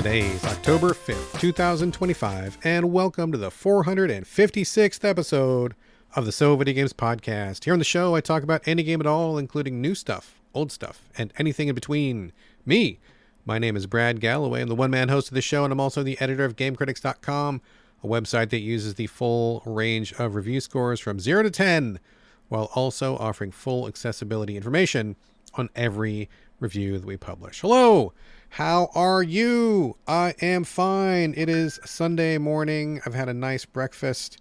Today is October 5th, 2025, and welcome to the 456th episode of the So Video Games podcast. Here on the show, I talk about any game at all, including new stuff, old stuff, and anything in between. My name is Brad Galloway. I'm the one-man host of the show, and I'm also the editor of GameCritics.com, a website that uses the full range of review scores from 0 to 10, while also offering full accessibility information on every review that we publish. Hello! How are you? I am fine. It is Sunday morning. I've had a nice breakfast,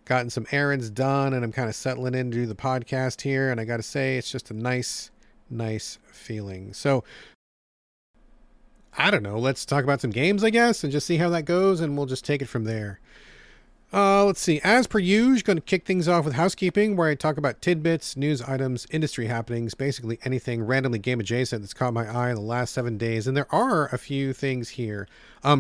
gotten some errands done, and I'm kind of settling in to do the podcast here. And I got to say, it's just a nice feeling. So, I don't know. Let's talk about some games, I guess, and just see how that goes, and we'll just take it from there. Let's see. As per usual, going to kick things off with housekeeping, where I talk about tidbits, news items, industry happenings, basically anything randomly game adjacent that's caught my eye in the last 7 days. And there are a few things here.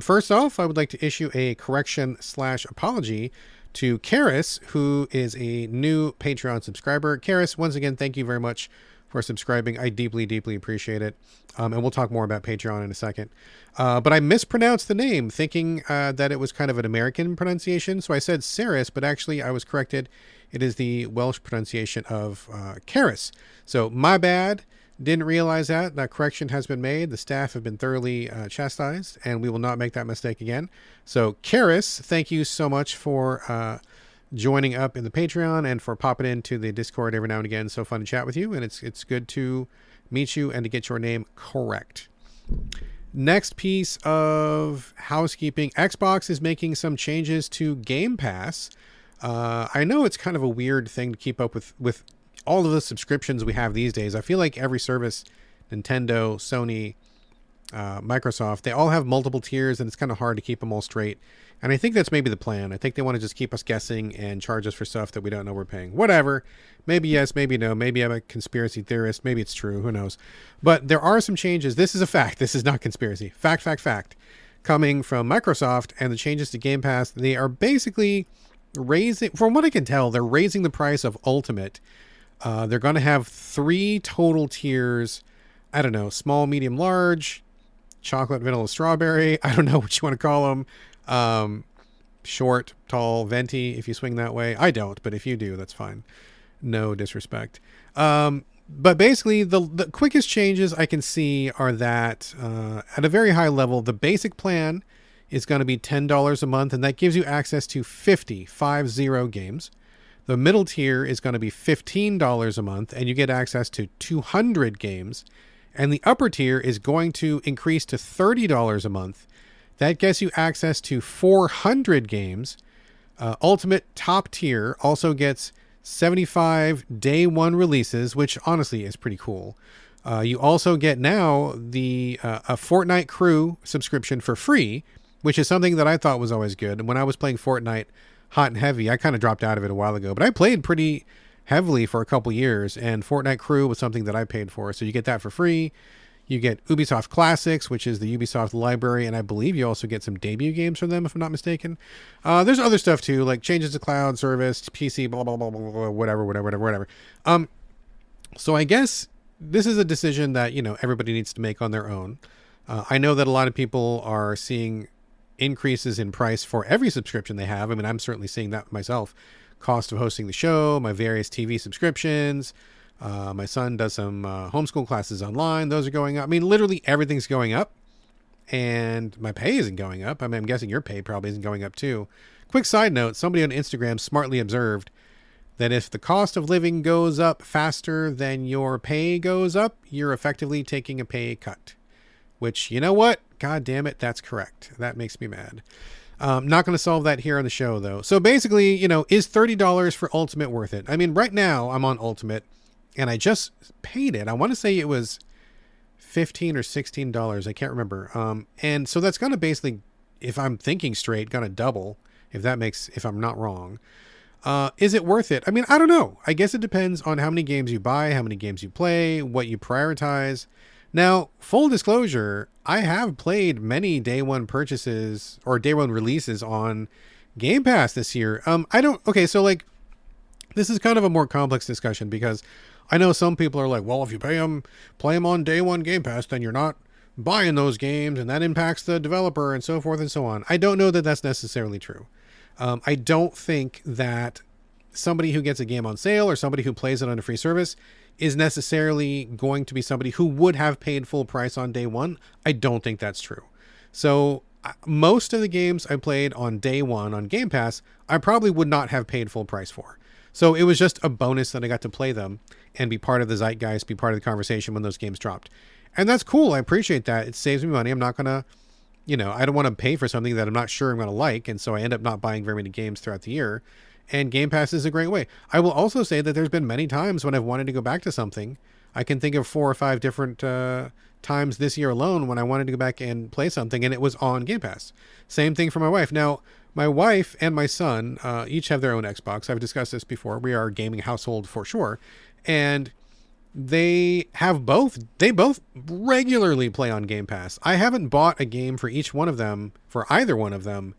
First off, I would like to issue a correction/apology to Karis, who is a new Patreon subscriber. Karis, once again, thank you very much for subscribing. I deeply appreciate it. And we'll talk more about Patreon in a second. But I mispronounced the name, thinking that it was kind of an American pronunciation. So I said Saris, but actually I was corrected. It is the Welsh pronunciation of Karis. So my bad. Didn't realize that. That correction has been made. The staff have been thoroughly chastised, and we will not make that mistake again. So Karis, thank you so much for joining up in the Patreon and for popping into the Discord every now and again. So fun to chat with you, and it's good to meet you and to get your name correct. Next piece of housekeeping, Xbox is making some changes to Game Pass. I know it's kind of a weird thing to keep up with all of the subscriptions we have these days. I feel like every service, Nintendo, Sony, Microsoft, they all have multiple tiers, and it's kind of hard to keep them all straight. And I think that's maybe the plan. I think they want to just keep us guessing and charge us for stuff that we don't know we're paying. Whatever. Maybe yes, maybe no. Maybe I'm a conspiracy theorist. Maybe it's true. Who knows? But there are some changes. This is a fact. This is not conspiracy. Fact. Coming from Microsoft, and the changes to Game Pass, they are basically raising, from what I can tell, they're raising the price of Ultimate. They're going to have 3 total tiers. I don't know, small, medium, large, chocolate, vanilla, strawberry. I don't know what you want to call them. Short, tall, venti, if you swing that way. I don't, but if you do, that's fine. No disrespect. But basically, the quickest changes I can see are that at a very high level, the basic plan is going to be $10 a month, and that gives you access to 50 games. The middle tier is going to be $15 a month, and you get access to 200 games. And the upper tier is going to increase to $30 a month. That gets you access to 400 games. Ultimate top tier also gets 75 day one releases, which honestly is pretty cool. You also get now a Fortnite Crew subscription for free, which is something that I thought was always good. And when I was playing Fortnite hot and heavy, I kind of dropped out of it a while ago, but I played pretty heavily for a couple years, and Fortnite Crew was something that I paid for. So you get that for free. You get Ubisoft Classics, which is the Ubisoft library, and I believe you also get some debut games from them, if I'm not mistaken. There's other stuff too, like changes to cloud service, PC, blah, blah, blah, blah, blah, whatever. So I guess this is a decision that, everybody needs to make on their own. I know that a lot of people are seeing increases in price for every subscription they have. I mean, I'm certainly seeing that myself. Cost of hosting the show, my various TV subscriptions. My son does some homeschool classes online. Those are going up. I mean, literally everything's going up, and my pay isn't going up. I mean, I'm guessing your pay probably isn't going up too. Quick side note, somebody on Instagram smartly observed that if the cost of living goes up faster than your pay goes up, you're effectively taking a pay cut, which, you know what? God damn it. That's correct. That makes me mad. Not going to solve that here on the show though. So basically, is $30 for Ultimate worth it? I mean, right now I'm on Ultimate, and I just paid it. I want to say it was $15 or $16. I can't remember. And so that's going to basically, if I'm thinking straight, going to double, if I'm not wrong. Is it worth it? I mean, I don't know. I guess it depends on how many games you buy, how many games you play, what you prioritize. Now, full disclosure, I have played many day one purchases or day one releases on Game Pass this year. This is kind of a more complex discussion, because I know some people are like, well, if you play them on day one Game Pass, then you're not buying those games and that impacts the developer and so forth and so on. I don't know that that's necessarily true. I don't think that somebody who gets a game on sale or somebody who plays it on a free service is necessarily going to be somebody who would have paid full price on day one. I don't think that's true. So most of the games I played on day one on Game Pass, I probably would not have paid full price for. So it was just a bonus that I got to play them and be part of the zeitgeist, be part of the conversation when those games dropped. And that's cool. I appreciate that. It saves me money. I'm not going to, I don't want to pay for something that I'm not sure I'm going to like. And so I end up not buying very many games throughout the year. And Game Pass is a great way. I will also say that there's been many times when I've wanted to go back to something. I can think of 4 or 5 different times this year alone when I wanted to go back and play something and it was on Game Pass. Same thing for my wife. Now, my wife and my son each have their own Xbox. I've discussed this before. We are a gaming household for sure. And they both regularly play on Game Pass. I haven't bought a game for each one of them, for either one of them.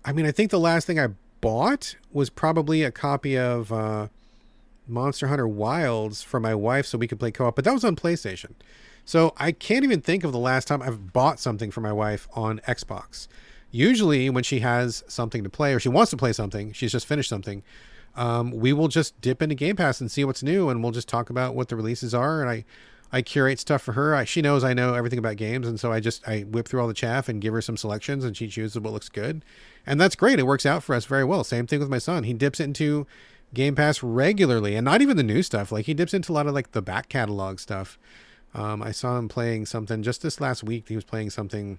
I mean, I think the last thing I bought was probably a copy of Monster Hunter Wilds for my wife so we could play co-op, but that was on PlayStation. So I can't even think of the last time I've bought something for my wife on Xbox. Usually when she has something to play or she wants to play something, she's just finished something, we will just dip into Game Pass and see what's new, and we'll just talk about what the releases are. And I curate stuff for her. She knows I know everything about games, and so I whip through all the chaff and give her some selections, and she chooses what looks good. And that's great. It works out for us very well. Same thing with my son. He dips into Game Pass regularly, and not even the new stuff. Like, he dips into a lot of like the back catalog stuff. I saw him playing something just this last week. He was playing something.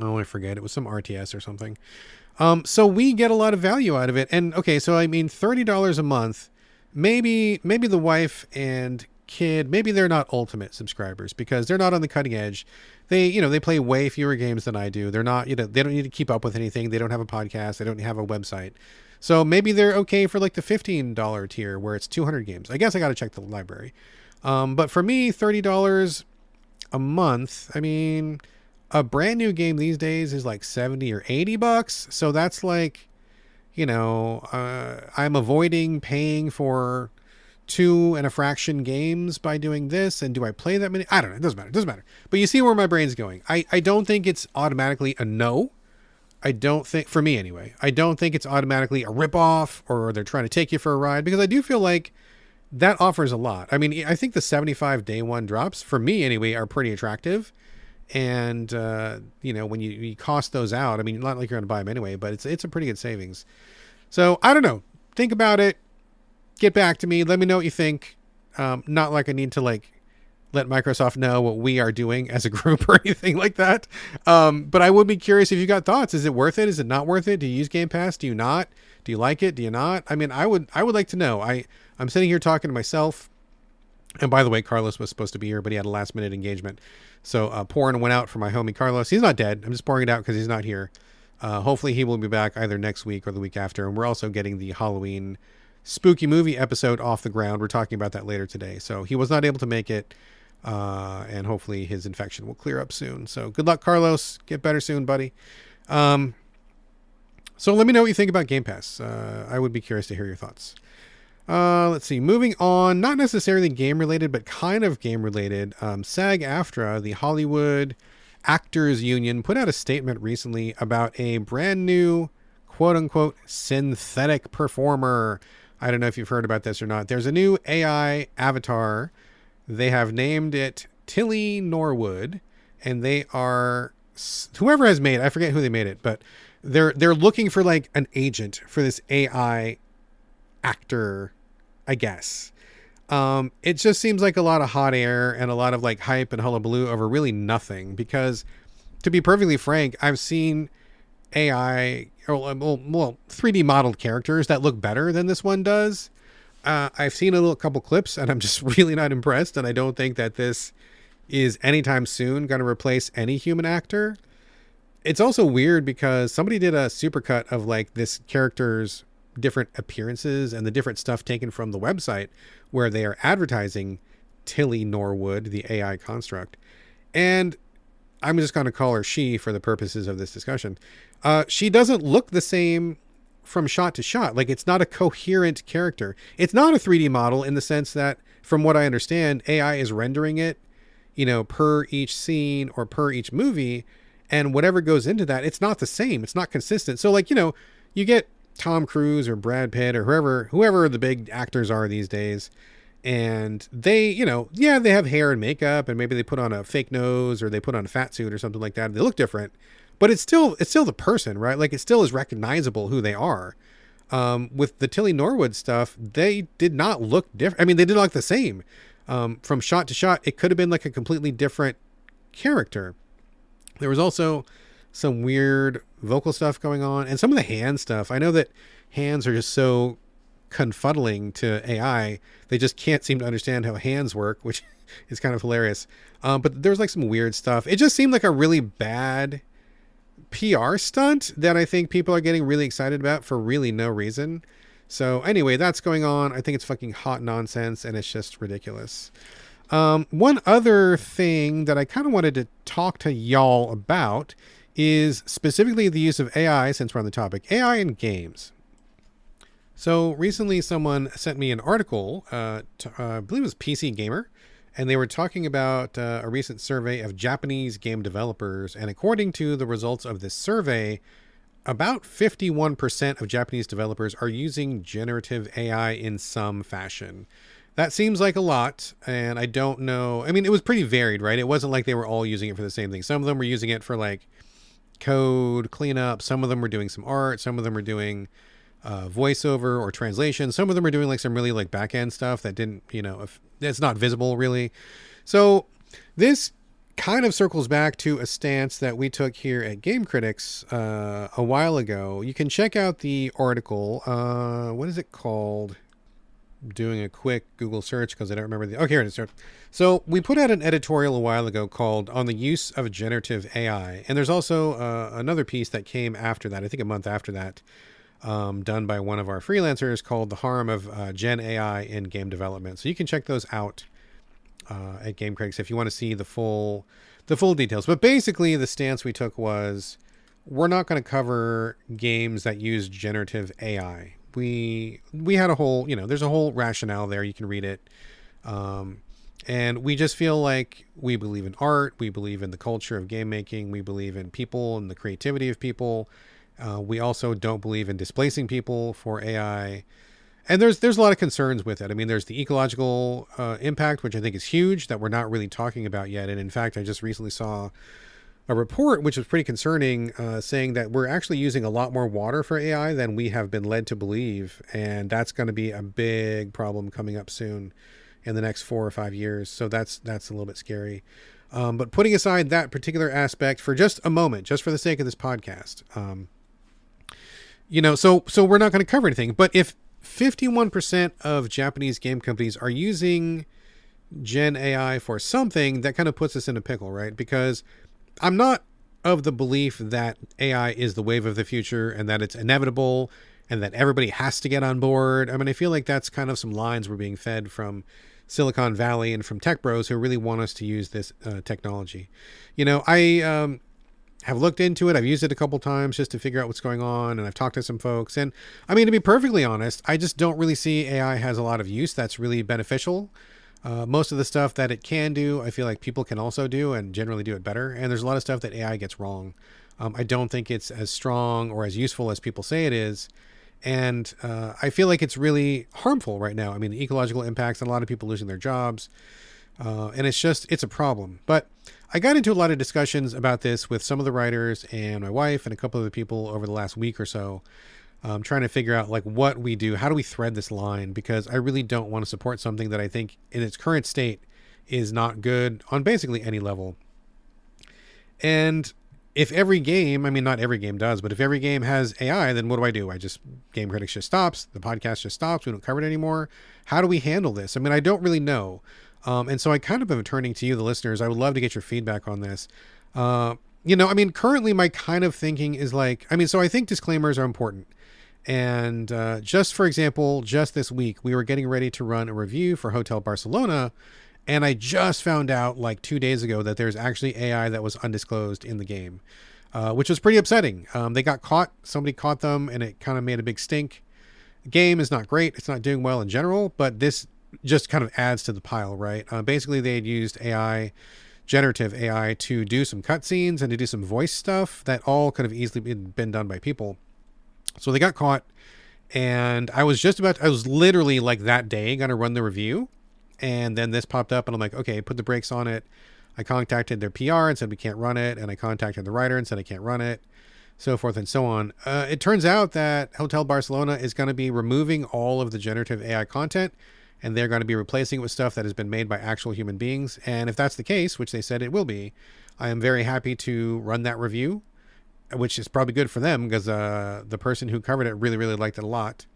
Oh, I forget. It was some RTS or something. So we get a lot of value out of it. And okay, so I mean, $30 a month, maybe the wife and kid, maybe they're not ultimate subscribers because they're not on the cutting edge. They play way fewer games than I do. They're not, they don't need to keep up with anything. They don't have a podcast. They don't have a website. So maybe they're okay for like the $15 tier where it's 200 games. I guess I got to check the library. But for me, $30 a month, I mean, a brand new game these days is like 70 or 80 bucks. So that's like, I'm avoiding paying for 2 and a fraction games by doing this. And do I play that many? I don't know. It doesn't matter. But you see where my brain's going. I don't think it's automatically a no. I don't think, for me anyway, I don't think it's automatically a ripoff or they're trying to take you for a ride, because I do feel like that offers a lot. I mean, I think the 75 day one drops, for me anyway, are pretty attractive. And, when you cost those out, I mean, not like you're going to buy them anyway, but it's a pretty good savings. So I don't know. Think about it. Get back to me. Let me know what you think. Not like I need to let Microsoft know what we are doing as a group or anything like that. But I would be curious if you got thoughts. Is it worth it? Is it not worth it? Do you use Game Pass? Do you not? Do you like it? Do you not? I mean, I would like to know. I'm sitting here talking to myself. And by the way, Carlos was supposed to be here, but he had a last minute engagement. So pouring went out for my homie Carlos. He's not dead. I'm just pouring it out because he's not here. Hopefully he will be back either next week or the week after. And we're also getting the Halloween spooky movie episode off the ground. We're talking about that later today. So he was not able to make it. And hopefully his infection will clear up soon. So good luck, Carlos. Get better soon, buddy. So let me know what you think about Game Pass. I would be curious to hear your thoughts. Let's see. Moving on, not necessarily game related, but kind of game related. SAG-AFTRA, the Hollywood Actors Union, put out a statement recently about a brand new quote unquote synthetic performer. I don't know if you've heard about this or not. There's a new AI avatar. They have named it Tilly Norwood, and they are, whoever has made it, I forget who they made it, but they're looking for like an agent for this AI actor, I guess. It just seems like a lot of hot air and a lot of like hype and hullabaloo over really nothing, because to be perfectly frank, I've seen AI or 3D modeled characters that look better than this one does. I've seen a couple clips and I'm just really not impressed. And I don't think that this is anytime soon going to replace any human actor. It's also weird because somebody did a supercut of like this character's different appearances and the different stuff taken from the website where they are advertising Tilly Norwood, the AI construct. And I'm just going to call her she for the purposes of this discussion. She doesn't look the same from shot to shot. Like, it's not a coherent character. It's not a 3D model in the sense that, from what I understand, AI is rendering it per each scene or per each movie, and whatever goes into that, it's not the same. It's not consistent. So like, you get Tom Cruise or Brad Pitt or whoever the big actors are these days, and they, they have hair and makeup, and maybe they put on a fake nose or they put on a fat suit or something like that. They look different, but it's still the person, right? Like, it still is recognizable who they are. With the Tilly Norwood stuff, they did not look different. I mean, they did not look the same. From shot to shot, it could have been like a completely different character. There was also some weird vocal stuff going on, and some of the hand stuff. I know that hands are just so confuddling to AI. They just can't seem to understand how hands work, which is kind of hilarious. But there was like some weird stuff. It just seemed like a really bad PR stunt that I think people are getting really excited about for really no reason. So anyway, that's going on. I think it's fucking hot nonsense, and it's just ridiculous. One other thing that I kind of wanted to talk to y'all about is specifically the use of AI, since we're on the topic, AI in games. So recently someone sent me an article, I believe it was PC Gamer, and they were talking about a recent survey of Japanese game developers. And according to the results of this survey, about 51% of Japanese developers are using generative AI in some fashion. That seems like a lot, and I don't know. I mean, it was pretty varied, right? It wasn't like they were all using it for the same thing. Some of them were using it for like code cleanup. Some of them were doing some art. Some of them were doing voiceover or translation. Some of them are doing like some really like back end stuff that didn't, if it's not visible really. So this kind of circles back to a stance that we took here at Game Critics a while ago. You can check out the article. What is it called? I'm doing a quick Google search because I don't remember okay, here it is. So we put out an editorial a while ago called On the Use of Generative AI. And there's also another piece that came after that, I think a month after that, done by one of our freelancers, called The Harm of Gen AI in Game Development. So you can check those out at Game Critics if you want to see the full details. But basically the stance we took was, we're not going to cover games that use generative AI. We had a whole, there's a whole rationale there. You can read it. And we just feel like we believe in art. We believe in the culture of game making. We believe in people and the creativity of people. We also don't believe in displacing people for AI. And there's a lot of concerns with it. I mean, there's the ecological impact, which I think is huge, that we're not really talking about yet. And in fact, I just recently saw a report which was pretty concerning, saying that we're actually using a lot more water for AI than we have been led to believe. And that's going to be a big problem coming up soon in the next 4 or 5 years. So that's a little bit scary. But putting aside that particular aspect for just a moment, just for the sake of this podcast, so we're not going to cover anything. But if 51% of Japanese game companies are using Gen AI for something, that kind of puts us in a pickle, right? Because I'm not of the belief that AI is the wave of the future and that it's inevitable and that everybody has to get on board. I mean, I feel like that's kind of some lines we're being fed from Silicon Valley and from tech bros who really want us to use this technology. I have looked into it. I've used it a couple times just to figure out what's going on, and I've talked to some folks. And I mean, to be perfectly honest, I just don't really see AI has a lot of use that's really beneficial. Most of the stuff that it can do, I feel like people can also do and generally do it better. And there's a lot of stuff that AI gets wrong. I don't think it's as strong or as useful as people say it is. And I feel like it's really harmful right now. I mean, the ecological impacts and a lot of people losing their jobs. And it's a problem. But I got into a lot of discussions about this with some of the writers and my wife and a couple of the people over the last week or so, trying to figure out like what we do. How do we thread this line? Because I really don't want to support something that I think in its current state is not good on basically any level. And if every game, I mean, not every game does, but if every game has AI, then what do? Game Critics just stops. The podcast just stops. We don't cover it anymore. How do we handle this? I mean, I don't really know. And so I kind of am turning to you, the listeners. I would love to get your feedback on this. Currently my kind of thinking is so I think disclaimers are important. And just for example, just this week, we were getting ready to run a review for Hotel Barcelona. And I just found out 2 days ago that there's actually AI that was undisclosed in the game, which was pretty upsetting. They got caught. Somebody caught them and it kind of made a big stink. The game is not great. It's not doing well in general, but this just kind of adds to the pile, right? Basically, they had used AI, generative AI, to do some cutscenes and to do some voice stuff that all could have easily been done by people. So they got caught, and I was literally like that day going to run the review, and then this popped up, and I'm like, okay, put the brakes on it. I contacted their PR and said we can't run it, and I contacted the writer and said I can't run it, so forth and so on. It turns out that Hotel Barcelona is going to be removing all of the generative AI content, and they're going to be replacing it with stuff that has been made by actual human beings. And if that's the case, which they said it will be, I am very happy to run that review, which is probably good for them because the person who covered it really, really liked it a lot.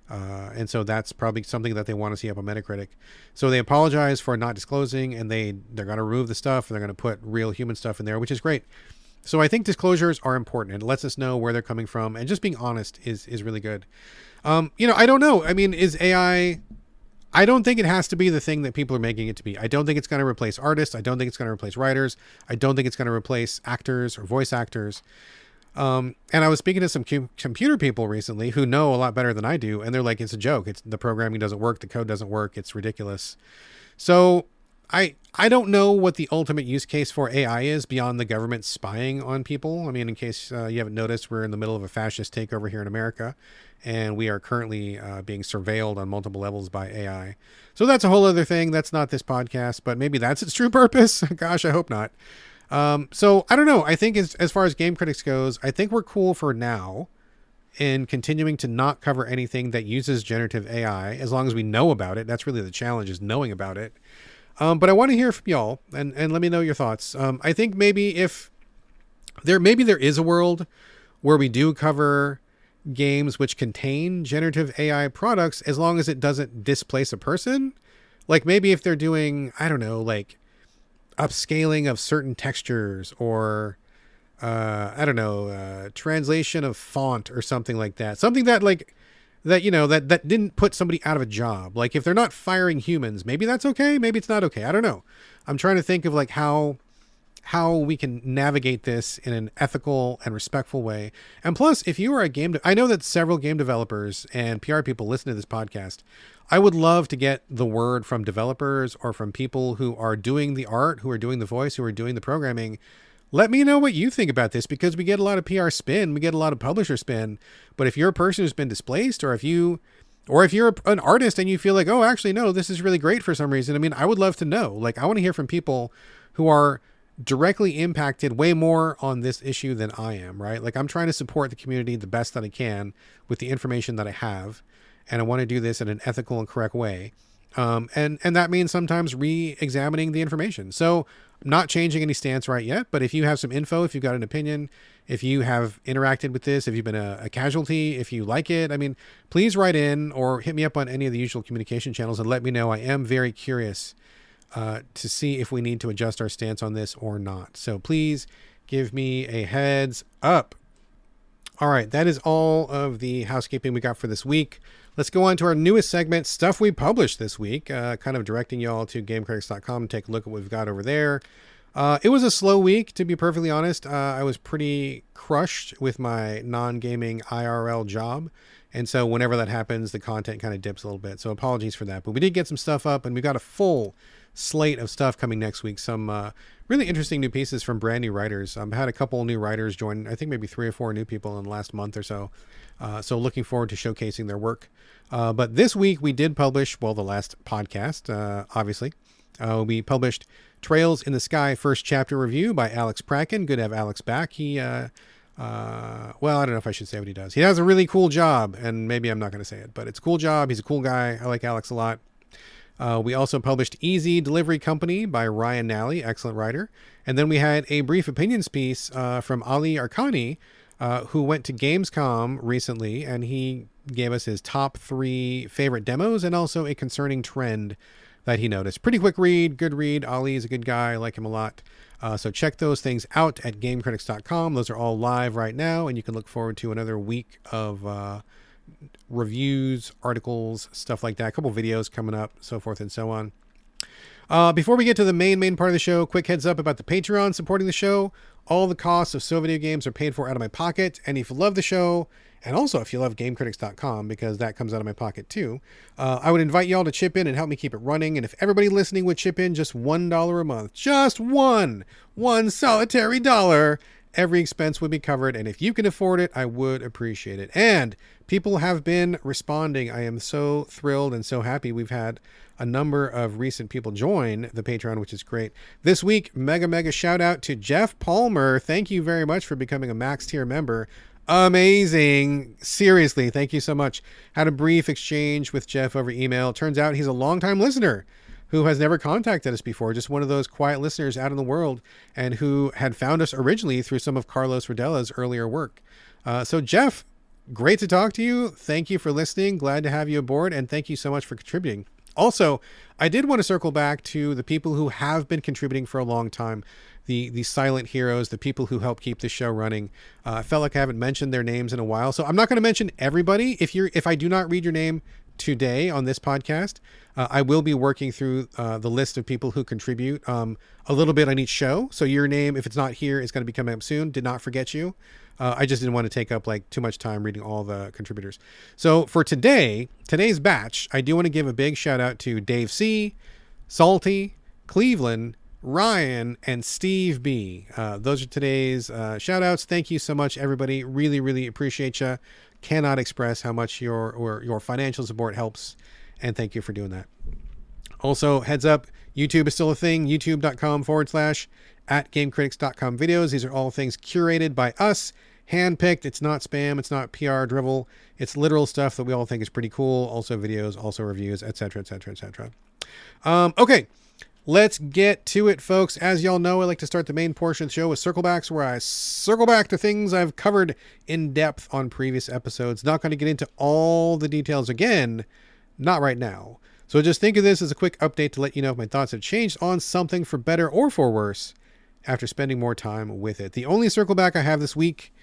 And so that's probably something that they want to see up on Metacritic. So they apologize for not disclosing, and they're going to remove the stuff, and they're going to put real human stuff in there, which is great. So I think disclosures are important. It lets us know where they're coming from, and just being honest is really good. I don't know. I mean, is AI... I don't think it has to be the thing that people are making it to be. I don't think it's going to replace artists. I don't think it's going to replace writers. I don't think it's going to replace actors or voice actors. And I was speaking to some computer people recently who know a lot better than I do, and they're like, it's a joke. The programming doesn't work. The code doesn't work. It's ridiculous. So I don't know what the ultimate use case for AI is beyond the government spying on people. I mean, in case you haven't noticed, we're in the middle of a fascist takeover here in America, and we are currently being surveilled on multiple levels by AI. So that's a whole other thing. That's not this podcast, but maybe that's its true purpose. Gosh, I hope not. So I don't know. I think as far as Game Critics goes, I think we're cool for now in continuing to not cover anything that uses generative AI, as long as we know about it. That's really the challenge, is knowing about it. But I want to hear from y'all, and let me know your thoughts. I think maybe there is a world where we do cover games which contain generative AI products, as long as it doesn't displace a person. Like maybe if they're doing, I don't know, like upscaling of certain textures, or translation of font or something like that. Something that that didn't put somebody out of a job. Like if they're not firing humans, maybe that's okay. Maybe it's not okay. I don't know. I'm trying to think of like how we can navigate this in an ethical and respectful way. And plus, if you are I know that several game developers and PR people listen to this podcast. I would love to get the word from developers or from people who are doing the art, who are doing the voice, who are doing the programming. Let me know what you think about this, because we get a lot of PR spin, we get a lot of publisher spin. But if you're a person who's been displaced, or if you're an artist and you feel like, oh, actually, no, this is really great for some reason. I mean, I would love to know. Like, I want to hear from people who are directly impacted way more on this issue than I am, right? Like, I'm trying to support the community the best that I can with the information that I have. And I want to do this in an ethical and correct way. And that means sometimes re-examining the information. So I'm not changing any stance right yet, but if you have some info, if you've got an opinion, if you have interacted with this, if you've been a casualty, if you like it, I mean, please write in or hit me up on any of the usual communication channels and let me know. I am very curious to see if we need to adjust our stance on this or not. So please give me a heads up. All right, that is all of the housekeeping we got for this week. Let's go on to our newest segment, Stuff We Published This Week, kind of directing y'all to GameCritics.com and take a look at what we've got over there. It was a slow week, to be perfectly honest. I was pretty crushed with my non-gaming IRL job, and so whenever that happens, the content kind of dips a little bit. So apologies for that. But we did get some stuff up, and we've got a full slate of stuff coming next week. Some really interesting new pieces from brand new writers. I've had a couple new writers join, I think maybe 3 or 4 new people in the last month or so. So looking forward to showcasing their work. But this week we did publish, well, the last podcast, obviously. We published Trails in the Sky first chapter review by Alex Pracken. Good to have Alex back. He, well, I don't know if I should say what he does. He does a really cool job, and maybe I'm not going to say it, but it's a cool job. He's a cool guy. I like Alex a lot. We also published Easy Delivery Company by Ryan Nally, excellent writer. And then we had a brief opinions piece from Ali Arkani, who went to Gamescom recently, and he gave us his top 3 favorite demos and also a concerning trend that he noticed. Pretty quick read, good read. Ali is a good guy. I like him a lot. So check those things out at GameCritics.com. Those are all live right now, and you can look forward to another week of reviews, articles, stuff like that. A couple videos coming up, so forth and so on. Before we get to the main part of the show, quick heads up about the Patreon supporting the show. All the costs of So Video Games are paid for out of my pocket, and if you love the show And also, if you love GameCritics.com, because that comes out of my pocket too, I would invite y'all to chip in and help me keep it running. And if everybody listening would chip in just $1 a month, just one solitary dollar, every expense would be covered. And if you can afford it, I would appreciate it. And people have been responding. I am so thrilled and so happy. We've had a number of recent people join the Patreon, which is great. This week, mega shout out to Jeff Palmer. Thank you very much for becoming a max tier member. Amazing. Seriously, thank you so much. Had a brief exchange with Jeff over email. Turns out he's a longtime listener who has never contacted us before, just one of those quiet listeners out in the world, and who had found us originally through some of Carlos Rodella's earlier work. So Jeff, great to talk to you. Thank you for listening. Glad to have you aboard, and thank you so much for contributing. Also, I did want to circle back to the people who have been contributing for a long time, the silent heroes, the people who help keep the show running. I felt like I haven't mentioned their names in a while, so I'm not going to mention everybody. If I do not read your name today on this podcast, I will be working through the list of people who contribute a little bit on each show. So your name, if it's not here, is going to be coming up soon. Did not forget you. I just didn't want to take up like too much time reading all the contributors. So for today's batch, I do want to give a big shout out to Dave C, Salty, Cleveland, Ryan, and Steve B. Those are today's shout outs. Thank you so much, everybody. Really appreciate you. Cannot express how much your financial support helps, and thank you for doing that. Also, heads up, YouTube is still a thing. youtube.com/@gamecritics.com videos. These are all things curated by us, handpicked. It's not spam. It's not PR drivel. It's literal stuff that we all think is pretty cool. Also videos, also reviews, etc. Okay. Let's get to it, folks. As y'all know, I like to start the main portion of the show with circle backs, where I circle back to things I've covered in depth on previous episodes. Not going to get into all the details again, not right now. So just think of this as a quick update to let you know if my thoughts have changed on something for better or for worse after spending more time with it. The only circle back I have this week,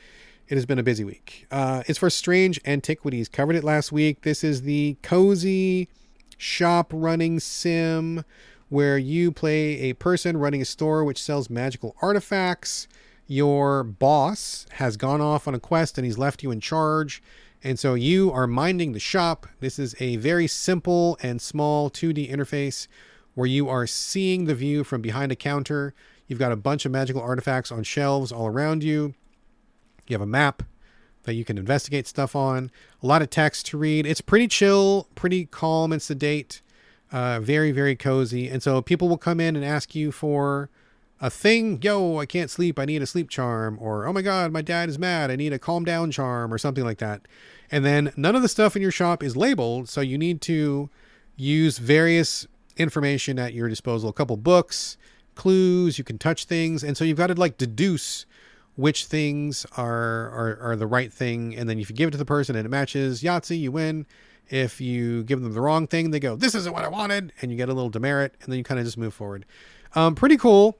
it has been a busy week. It's for Strange Antiquities. Covered it last week. This is the cozy shop running sim where you play a person running a store which sells magical artifacts. Your boss has gone off on a quest and he's left you in charge. And so you are minding the shop. This is a very simple and small 2D interface where you are seeing the view from behind a counter. You've got a bunch of magical artifacts on shelves all around you. You have a map that you can investigate stuff on. A lot of text to read. It's pretty chill, pretty calm and sedate. Very cozy. And so people will come in and ask you for a thing. Yo, I can't sleep. I need a sleep charm. Or, oh my God, my dad is mad. I need a calm down charm or something like that. And then none of the stuff in your shop is labeled. So you need to use various information at your disposal. A couple books, clues, you can touch things. And so you've got to like deduce which things are the right thing. And then if you give it to the person and it matches, Yahtzee, you win. If you give them the wrong thing, they go, this isn't what I wanted. And you get a little demerit, and then you kind of just move forward. Pretty cool.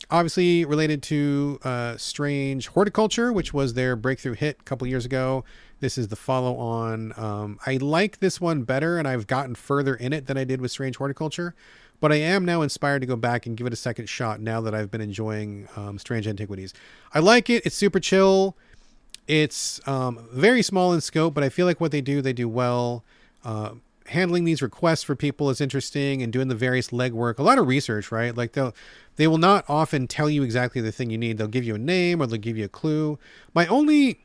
Obviously related to Strange Horticulture, which was their breakthrough hit a couple years ago. This is the follow-on. I like this one better, and I've gotten further in it than I did with Strange Horticulture. But I am now inspired to go back and give it a second shot now that I've been enjoying Strange Antiquities. I like it. It's super chill. It's very small in scope, but I feel like what they do well. Handling these requests for people is interesting, and doing the various legwork, a lot of research, right? Like they will not often tell you exactly the thing you need. They'll give you a name or they'll give you a clue. My only,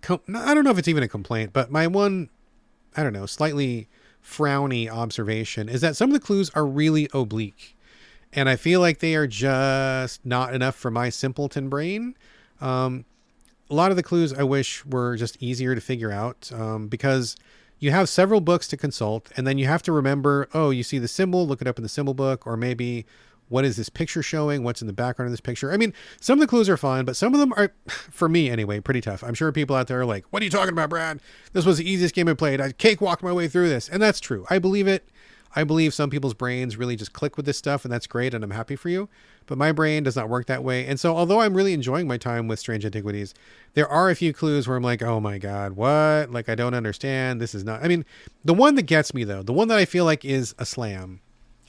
I don't know if it's even a complaint, but my one, I don't know, slightly frowny observation is that some of the clues are really oblique, and I feel like they are just not enough for my simpleton brain. A lot of the clues I wish were just easier to figure out, because you have several books to consult, and then you have to remember, oh, you see the symbol, look it up in the symbol book, or maybe what is this picture showing? What's in the background of this picture? I mean, some of the clues are fun, but some of them are, for me anyway, pretty tough. I'm sure people out there are like, what are you talking about, Brad? This was the easiest game I played. I cakewalked my way through this. And that's true. I believe it. I believe some people's brains really just click with this stuff, and that's great, and I'm happy for you. But my brain does not work that way. And so although I'm really enjoying my time with Strange Antiquities, there are a few clues where I'm like, oh my God, what? Like, I don't understand. This is not, I mean, the one that gets me though, the one that I feel like is a slam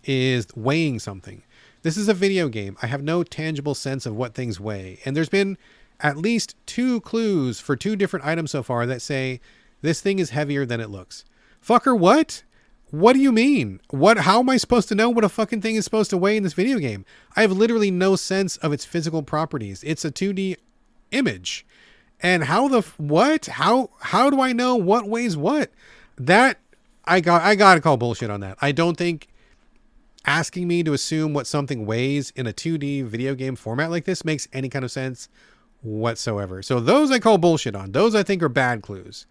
is weighing something. This is a video game. I have no tangible sense of what things weigh. And there's been at least 2 clues for 2 different items so far that say this thing is heavier than it looks. Fucker, what? What do you mean? How am I supposed to know what a fucking thing is supposed to weigh in this video game? I have literally no sense of its physical properties. It's a 2D image. And how do I know what weighs what? That I gotta call bullshit on that. I don't think asking me to assume what something weighs in a 2D video game format like this makes any kind of sense whatsoever. So those I call bullshit on. Those I think are bad clues.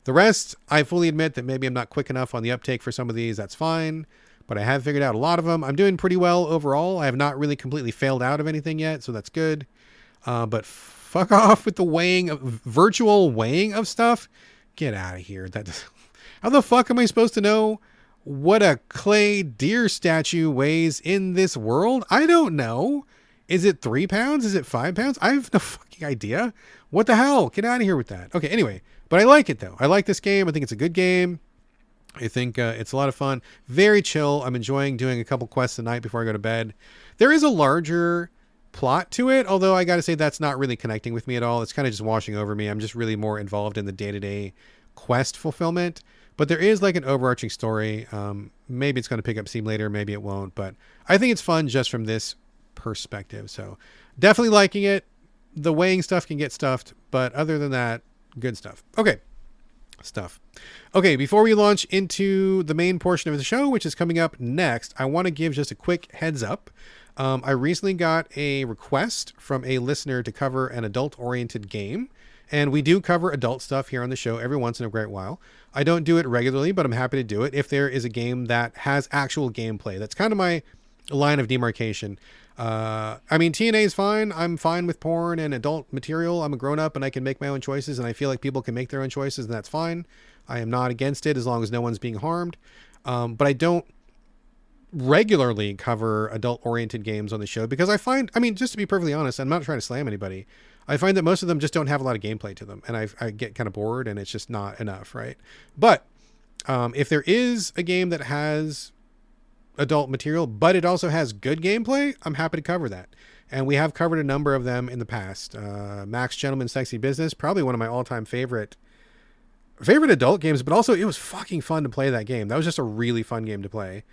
The rest, I fully admit that maybe I'm not quick enough on the uptake for some of these. That's fine. But I have figured out a lot of them. I'm doing pretty well overall. I have not really completely failed out of anything yet, so that's good. But fuck off with the virtual weighing of stuff. Get out of here. How the fuck am I supposed to know what a clay deer statue weighs in this world? I don't know. Is it 3 pounds? Is it 5 pounds? I have no fucking idea. What the hell? Get out of here with that. Okay, anyway. But I like it, though. I like this game. I think it's a good game. I think it's a lot of fun. Very chill. I'm enjoying doing a couple quests a night before I go to bed. There is a larger plot to it, although I got to say that's not really connecting with me at all. It's kind of just washing over me. I'm just really more involved in the day-to-day quest fulfillment. But there is like an overarching story. Maybe it's going to pick up steam later. Maybe it won't. But I think it's fun just from this perspective. So definitely liking it. The weighing stuff can get stuffed. But other than that, good stuff. Okay. Okay, before we launch into the main portion of the show, which is coming up next, I want to give just a quick heads up. I recently got a request from a listener to cover an adult-oriented game. And we do cover adult stuff here on the show every once in a great while. I don't do it regularly, but I'm happy to do it if there is a game that has actual gameplay. That's kind of my line of demarcation. I mean, TNA is fine. I'm fine with porn and adult material. I'm a grown-up and I can make my own choices, and I feel like people can make their own choices, and that's fine. I am not against it as long as no one's being harmed. But I don't regularly cover adult-oriented games on the show because just to be perfectly honest, I'm not trying to slam anybody. I find that most of them just don't have a lot of gameplay to them, and I get kind of bored, and it's just not enough, right? But if there is a game that has adult material, but it also has good gameplay, I'm happy to cover that. And we have covered a number of them in the past. Max Gentleman Sexy Business, probably one of my all-time favorite adult games, but also it was fucking fun to play that game. That was just a really fun game to play.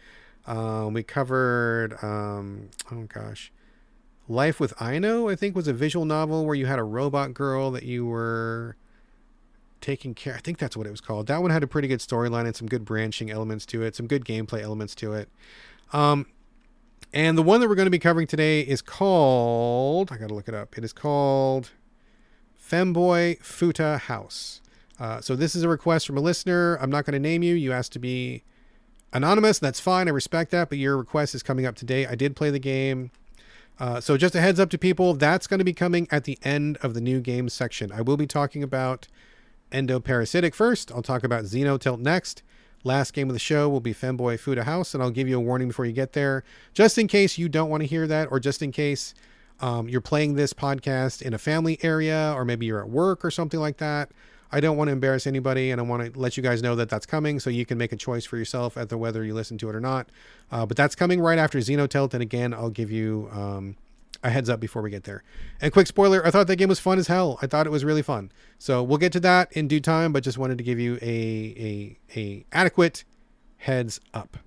We covered, Life with Aino, I think, was a visual novel where you had a robot girl that you were taking care. I think that's what it was called. That one had a pretty good storyline and some good branching elements to it, some good gameplay elements to it. And the one that we're going to be covering today is called, I got to look it up. It is called Femboy Futa House. So this is a request from a listener. I'm not going to name you. You asked to be anonymous. That's fine. I respect that. But your request is coming up today. I did play the game. So just a heads up to people, that's going to be coming at the end of the new games section. I will be talking about Endoparasitic first. I'll talk about Xenotilt next. Last game of the show will be Femboy Futa House, and I'll give you a warning before you get there, just in case you don't want to hear that, or just in case you're playing this podcast in a family area, or maybe you're at work or something like that. I don't want to embarrass anybody, and I want to let you guys know that that's coming so you can make a choice for yourself as to whether you listen to it or not. But that's coming right after Xenotilt, and again, I'll give you a heads up before we get there. And quick spoiler, I thought that game was fun as hell. I thought it was really fun. So we'll get to that in due time, but just wanted to give you a adequate heads up.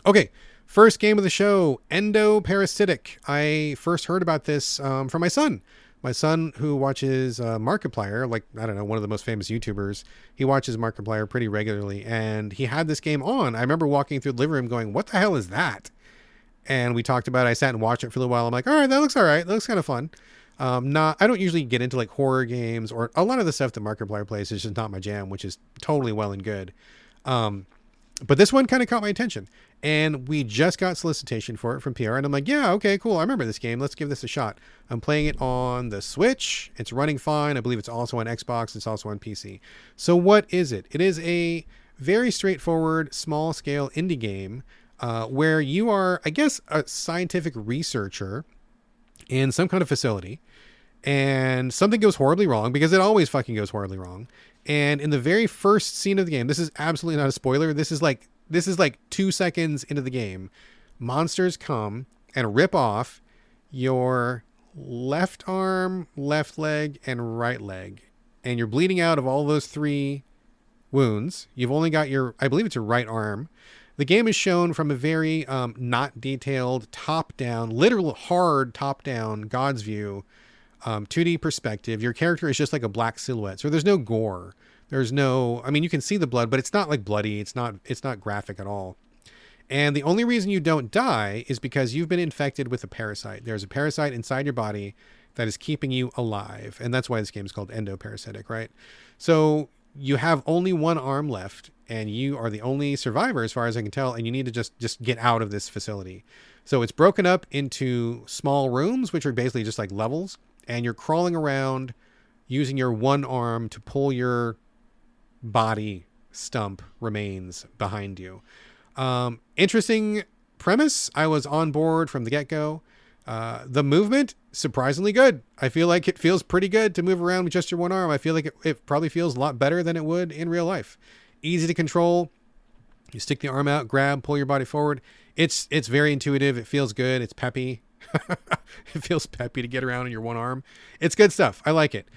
Okay, first game of the show, Endoparasitic. I first heard about this from my son. My son, who watches Markiplier, like, I don't know, one of the most famous YouTubers, he watches Markiplier pretty regularly, and he had this game on. I remember walking through the living room going, what the hell is that? And we talked about it. I sat and watched it for a little while. I'm like, all right, that looks all right. That looks kind of fun. I don't usually get into like horror games, or a lot of the stuff that Markiplier plays is just not my jam, which is totally well and good. But this one kind of caught my attention, and we just got solicitation for it from PR, and I'm like, yeah, okay, cool. I remember this game. Let's give this a shot. I'm playing it on the Switch. It's running fine. I believe it's also on Xbox. It's also on PC. So what is it? It is a very straightforward, small scale indie game where you are, I guess, a scientific researcher in some kind of facility, and something goes horribly wrong, because it always fucking goes horribly wrong. And in the very first scene of the game, this is absolutely not a spoiler. This is like 2 seconds into the game. Monsters come and rip off your left arm, left leg, and right leg. And you're bleeding out of all those 3 wounds. You've only got your, I believe it's your right arm. The game is shown from a very not detailed, top-down, literal hard top-down God's view, 2D perspective. Your character is just like a black silhouette. So there's no gore. There's no, I mean, you can see the blood, but it's not like bloody. It's not graphic at all. And the only reason you don't die is because you've been infected with a parasite. There's a parasite inside your body that is keeping you alive. And that's why this game is called Endoparasitic, right? So you have only one arm left, and you are the only survivor as far as I can tell, and you need to just get out of this facility. So it's broken up into small rooms, which are basically just like levels, and you're crawling around using your one arm to pull your body stump remains behind you. Interesting premise. I was on board from the get-go. The movement, surprisingly good. I feel like it feels pretty good to move around with just your one arm. I feel like it probably feels a lot better than it would in real life. Easy to control. You stick the arm out, grab, pull your body forward. It's very intuitive. It feels good. It's peppy. It feels peppy to get around in your one arm. It's good stuff. I like it.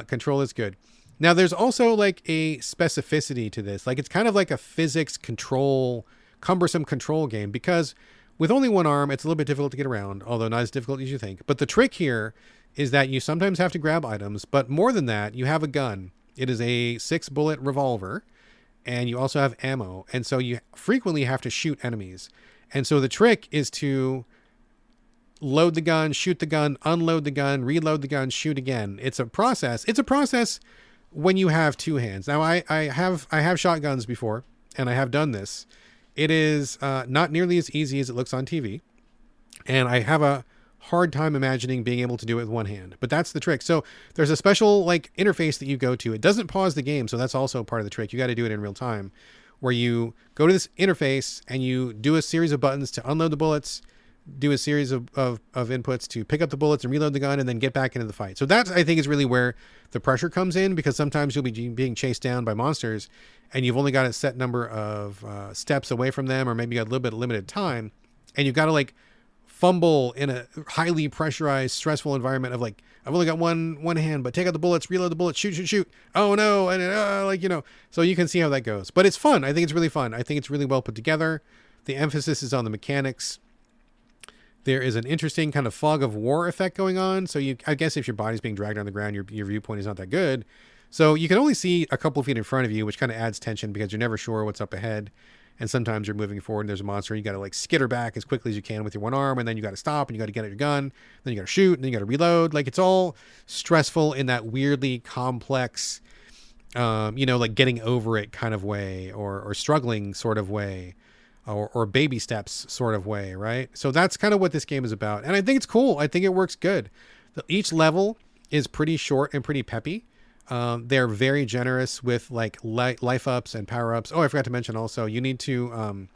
Control is good. Now, there's also like a specificity to this. Like, it's kind of like a physics control, cumbersome control game, because with only one arm, it's a little bit difficult to get around, although not as difficult as you think. But the trick here is that you sometimes have to grab items, but more than that, you have a gun. It is a 6-bullet revolver, and you also have ammo. And so you frequently have to shoot enemies. And so the trick is to load the gun, shoot the gun, unload the gun, reload the gun, shoot again. It's a process. It's a process when you have 2 hands. Now, I have shotguns before, and I have done this. It is not nearly as easy as it looks on TV, and I have a hard time imagining being able to do it with one hand. But that's the trick. So there's a special like interface that you go to. It doesn't pause the game, so that's also part of the trick. You got to do it in real time, where you go to this interface and you do a series of buttons to unload the bullets, do a series of inputs to pick up the bullets and reload the gun, and then get back into the fight. So that, I think, is really where the pressure comes in, because sometimes you'll be being chased down by monsters and you've only got a set number of steps away from them, or maybe you got a little bit of limited time, and you've got to like fumble in a highly pressurized, stressful environment of like, I've only got one hand, but take out the bullets, reload the bullets, shoot. Oh no. And like, you know, so you can see how that goes, but it's fun. I think it's really fun. I think it's really well put together. The emphasis is on the mechanics. There is an interesting kind of fog of war effect going on. So I guess if your body's being dragged on the ground, your viewpoint is not that good. So you can only see a couple of feet in front of you, which kind of adds tension because you're never sure what's up ahead. And sometimes you're moving forward and there's a monster. You got to like skitter back as quickly as you can with your one arm. And then you got to stop and you got to get at your gun. Then you got to shoot and then you got to reload. Like, it's all stressful in that weirdly complex, like getting over it kind of way, or struggling sort of way. Or baby steps sort of way, right? So that's kind of what this game is about. And I think it's cool. I think it works good. Each level is pretty short and pretty peppy. They're very generous with like life ups and power ups. Oh, I forgot to mention also, you need to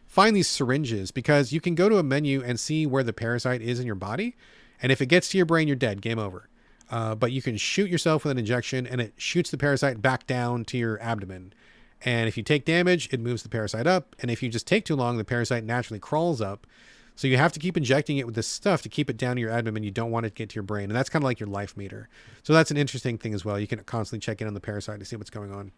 find these syringes, because you can go to a menu and see where the parasite is in your body. And if it gets to your brain, you're dead. Game over. But you can shoot yourself with an injection and it shoots the parasite back down to your abdomen. And if you take damage, it moves the parasite up. And if you just take too long, the parasite naturally crawls up. So you have to keep injecting it with this stuff to keep it down to your abdomen. You don't want it to get to your brain. And that's kind of like your life meter. So that's an interesting thing as well. You can constantly check in on the parasite to see what's going on.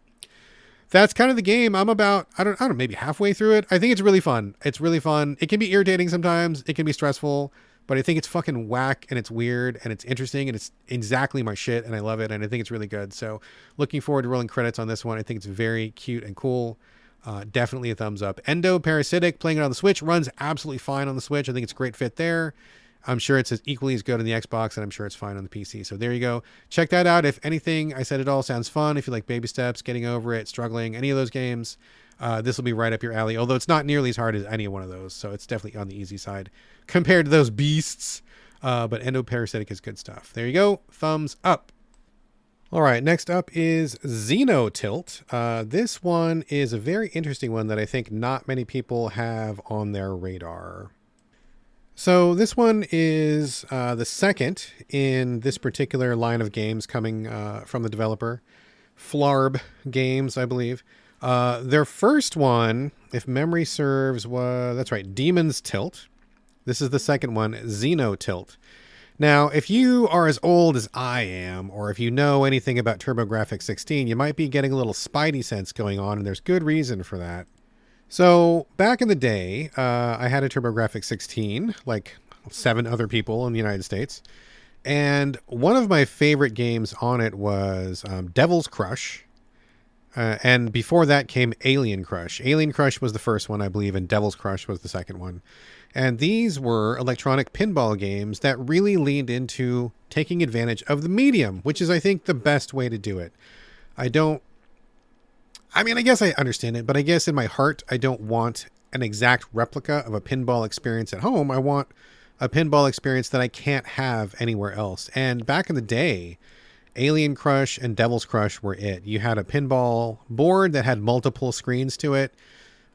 That's kind of the game. I'm about, I don't know, maybe halfway through it. I think it's really fun. It's really fun. It can be irritating sometimes. It can be stressful. But I think it's fucking whack, and it's weird, and it's interesting, and it's exactly my shit, and I love it, and I think it's really good. So looking forward to rolling credits on this one. I think it's very cute and cool. Definitely a thumbs up. Endoparasitic, playing it on the Switch, runs absolutely fine on the Switch. I think it's a great fit there. I'm sure it's equally as good on the Xbox, and I'm sure it's fine on the PC. So there you go. Check that out. If anything I said it all sounds fun, if you like baby steps, getting over it, struggling, any of those games, this will be right up your alley, although it's not nearly as hard as any one of those. So it's definitely on the easy side compared to those beasts. But Endoparasitic is good stuff. There you go. Thumbs up. All right. Next up is Xenotilt. This one is a very interesting one that I think not many people have on their radar. So this one is the second in this particular line of games coming from the developer, Flarb Games, I believe. Their first one, if memory serves, was, that's right, Demon's Tilt. This is the second one, Xenotilt. Now, if you are as old as I am, or if you know anything about TurboGrafx-16, you might be getting a little spidey sense going on, and there's good reason for that. So, back in the day, I had a TurboGrafx-16, like 7 other people in the United States, and one of my favorite games on it was Devil's Crush, and before that came Alien Crush. Alien Crush was the first one, I believe, and Devil's Crush was the second one. And these were electronic pinball games that really leaned into taking advantage of the medium, which is, I think, the best way to do it. I guess I understand it, but I guess in my heart, I don't want an exact replica of a pinball experience at home. I want a pinball experience that I can't have anywhere else. And back in the day, Alien Crush and Devil's Crush were it. You had a pinball board that had multiple screens to it.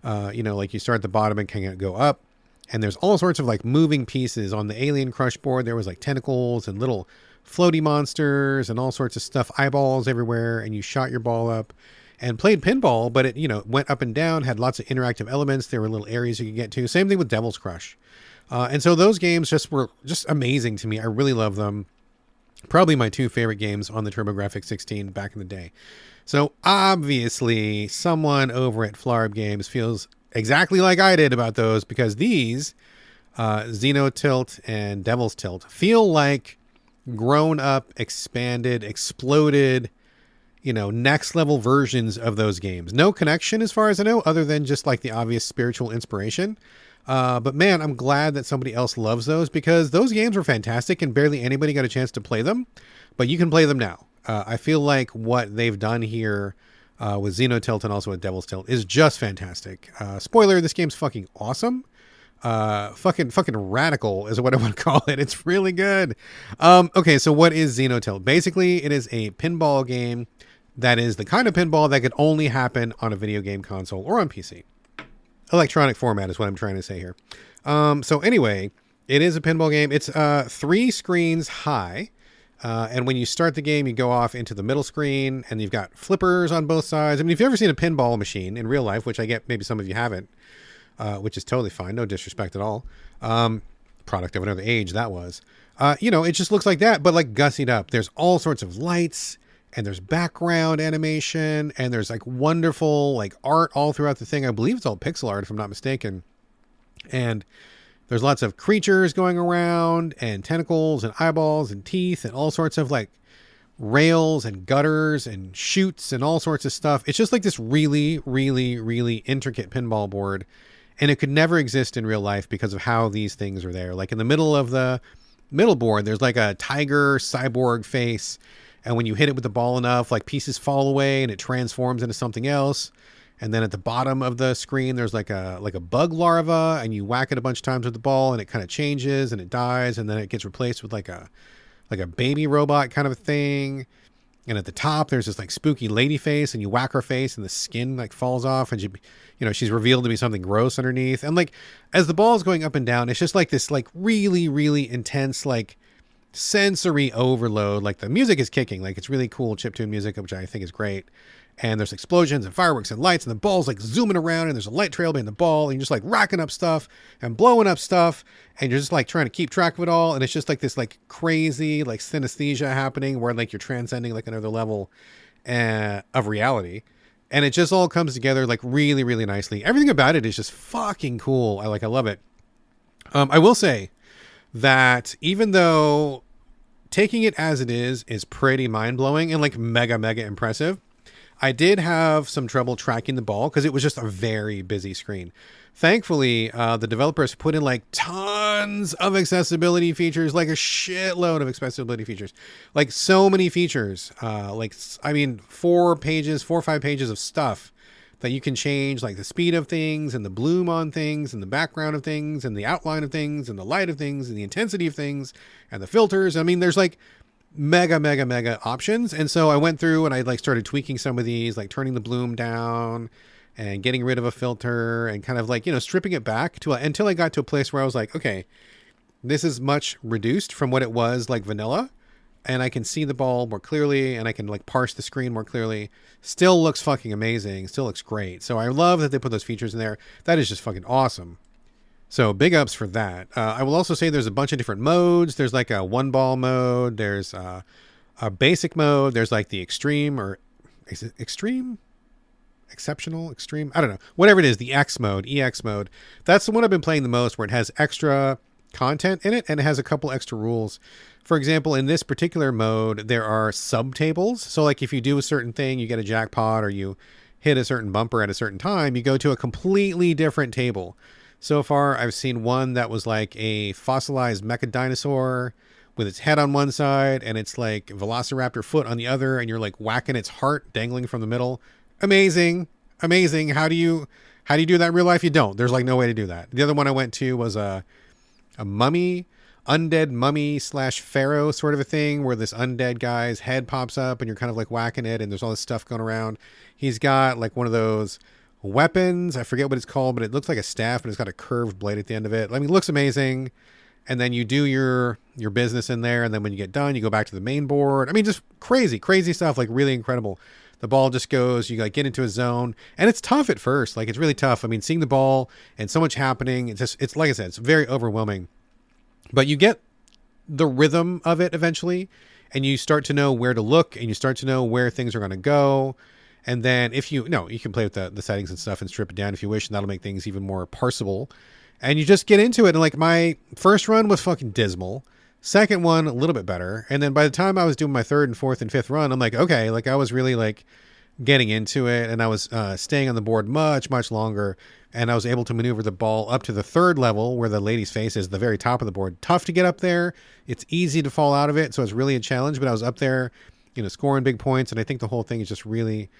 Like you start at the bottom and can go up. And there's all sorts of like moving pieces on the Alien Crush board. There was like tentacles and little floaty monsters and all sorts of stuff, eyeballs everywhere. And you shot your ball up and played pinball, but it, went up and down, had lots of interactive elements. There were little areas you could get to. Same thing with Devil's Crush. And so those games were amazing to me. I really love them. Probably my 2 favorite games on the TurboGrafx-16 back in the day. So obviously someone over at Flarb Games feels exactly like I did about those, because these Xenotilt and Devil's Tilt feel like grown up, expanded, exploded, next level versions of those games. No connection as far as I know, other than just like the obvious spiritual inspiration. But man, I'm glad that somebody else loves those, because those games were fantastic and barely anybody got a chance to play them, but you can play them now. I feel like what they've done here with Xenotilt and also with Devil's Tilt is just fantastic. Spoiler, this game's fucking awesome. Fucking radical is what I want to call it. It's really good. Okay, so what is Xenotilt? Basically, it is a pinball game that is the kind of pinball that could only happen on a video game console or on PC. Electronic format is what I'm trying to say here. So anyway, it is a pinball game. It's 3 screens high. And when you start the game, you go off into the middle screen and you've got flippers on both sides. I mean, if you've ever seen a pinball machine in real life, which I get maybe some of you haven't, which is totally fine. No disrespect at all. Product of another age, that was. It just looks like that, but like gussied up. There's all sorts of lights, and there's background animation, and there's like wonderful like art all throughout the thing. I believe it's all pixel art, if I'm not mistaken. And there's lots of creatures going around, and tentacles and eyeballs and teeth and all sorts of like rails and gutters and chutes and all sorts of stuff. It's just like this really, really, really intricate pinball board. And it could never exist in real life because of how these things are there. Like in the middle of the middle board, there's like a tiger cyborg face. And when you hit it with the ball enough, like pieces fall away and it transforms into something else. And then at the bottom of the screen, there's like a bug larva, and you whack it a bunch of times with the ball and it kind of changes and it dies. And then it gets replaced with like a baby robot kind of a thing. And at the top, there's this like spooky lady face, and you whack her face and the skin like falls off, and she's revealed to be something gross underneath. And like, as the ball is going up and down, it's just like this like really, really intense, like sensory overload. Like the music is kicking, like it's really cool chiptune music, which I think is great. And there's explosions and fireworks and lights, and the ball's like zooming around, and there's a light trail behind the ball, and you're just like racking up stuff and blowing up stuff, and you're just like trying to keep track of it all. And it's just like this like crazy like synesthesia happening where like you're transcending like another level of reality. And it just all comes together like really, really nicely. Everything about it is just fucking cool. I love it. I will say that even though taking it as it is pretty mind-blowing and like mega, mega impressive, I did have some trouble tracking the ball because it was just a very busy screen. Thankfully, the developers put in like tons of accessibility features, like a shitload of accessibility features, like so many features, 4 or 5 pages of stuff that you can change, like the speed of things and the bloom on things and the background of things and the outline of things and the light of things and the intensity of things and the filters. I mean, there's like mega, mega, mega options. And so I went through and I like started tweaking some of these, like turning the bloom down and getting rid of a filter and kind of like, stripping it back to until I got to a place where I was like, okay, this is much reduced from what it was like vanilla. And I can see the ball more clearly, and I can like parse the screen more clearly. Still looks fucking amazing. Still looks great. So I love that they put those features in there. That is just fucking awesome. So big ups for that. I will also say there's a bunch of different modes. There's like a one ball mode. There's a basic mode. There's like the extreme, or is it extreme? Exceptional, extreme, I don't know, whatever it is, the X mode, EX mode. That's the one I've been playing the most, where it has extra content in it and it has a couple extra rules. For example, in this particular mode, there are sub tables. So like if you do a certain thing, you get a jackpot, or you hit a certain bumper at a certain time, you go to a completely different table. So far, I've seen one that was like a fossilized mecha dinosaur with its head on one side and it's like velociraptor foot on the other, and you're like whacking its heart dangling from the middle. Amazing. How do you do that in real life? You don't. There's like no way to do that. The other one I went to was a mummy, undead mummy / pharaoh sort of a thing, where this undead guy's head pops up and you're kind of like whacking it, and there's all this stuff going around. He's got like one of those weapons. I forget what it's called, but it looks like a staff, but it's got a curved blade at the end of it. I mean, it looks amazing. And then you do your business in there, and then when you get done, you go back to the main board. I mean, just crazy stuff, like really incredible. The ball just goes, you like get into a zone, and it's tough at first. Like, it's really tough. I mean, seeing the ball and so much happening, it's like I said, it's very overwhelming. But you get the rhythm of it eventually, and you start to know where to look, and you start to know where things are going to go. And then you can play with the settings and stuff and strip it down if you wish, and that'll make things even more parsable. And you just get into it. And like, my first run was fucking dismal. Second one, a little bit better. And then by the time I was doing my third and fourth and fifth run, I'm like, okay, like I was really like getting into it, and I was staying on the board much longer, and I was able to maneuver the ball up to the third level where the lady's face is, the very top of the board. Tough to get up there. It's easy to fall out of it. So it's really a challenge, but I was up there, scoring big points. And I think the whole thing is just really,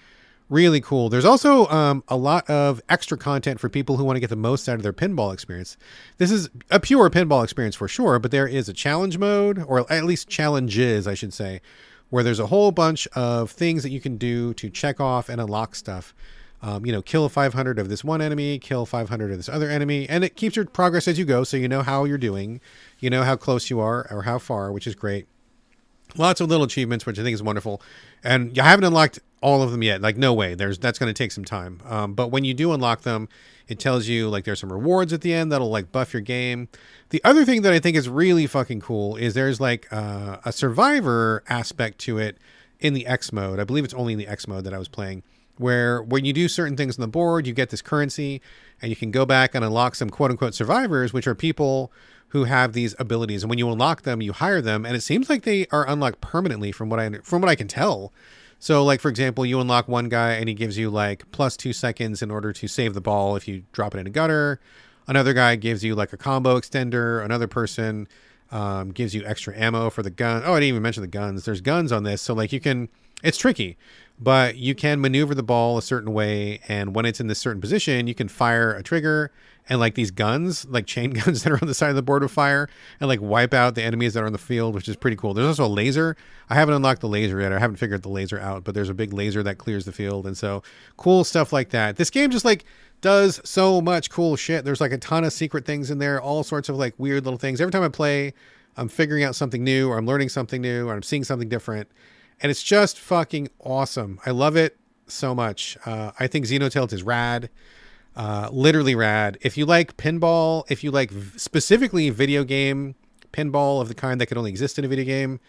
really cool. There's also a lot of extra content for people who want to get the most out of their pinball experience. This is a pure pinball experience for sure, but there is a challenge mode, or at least challenges, I should say, where there's a whole bunch of things that you can do to check off and unlock stuff. Kill 500 of this one enemy, kill 500 of this other enemy, and it keeps your progress as you go, so you know how you're doing, you know how close you are or how far, which is great. Lots of little achievements, which I think is wonderful. And you haven't unlocked all of them yet. Like, no way. That's going to take some time. But when you do unlock them, it tells you like there's some rewards at the end that'll like buff your game. The other thing that I think is really fucking cool is there's like a survivor aspect to it in the X mode. I believe it's only in the X mode that I was playing, where when you do certain things on the board, you get this currency, and you can go back and unlock some quote unquote survivors, which are people who have these abilities. And when you unlock them, you hire them, and it seems like they are unlocked permanently from what I can tell. So like, for example, you unlock one guy and he gives you like +2 seconds in order to save the ball if you drop it in a gutter. Another guy gives you like a combo extender. Another person gives you extra ammo for the gun. Oh, I didn't even mention the guns. There's guns on this. So like it's tricky, but you can maneuver the ball a certain way. And when it's in this certain position, you can fire a trigger, and like these guns, like chain guns that are on the side of the board, will fire and like wipe out the enemies that are on the field, which is pretty cool. There's also a laser. I haven't unlocked the laser yet. I haven't figured the laser out, but there's a big laser that clears the field. And so cool stuff like that. This game just like does so much cool shit. There's like a ton of secret things in there, all sorts of like weird little things. Every time I play, I'm figuring out something new, or I'm learning something new, or I'm seeing something different. And it's just fucking awesome. I love it so much. I think Xenotilt is rad. Literally rad. If you like pinball, if you like specifically video game pinball of the kind that could only exist in a video game,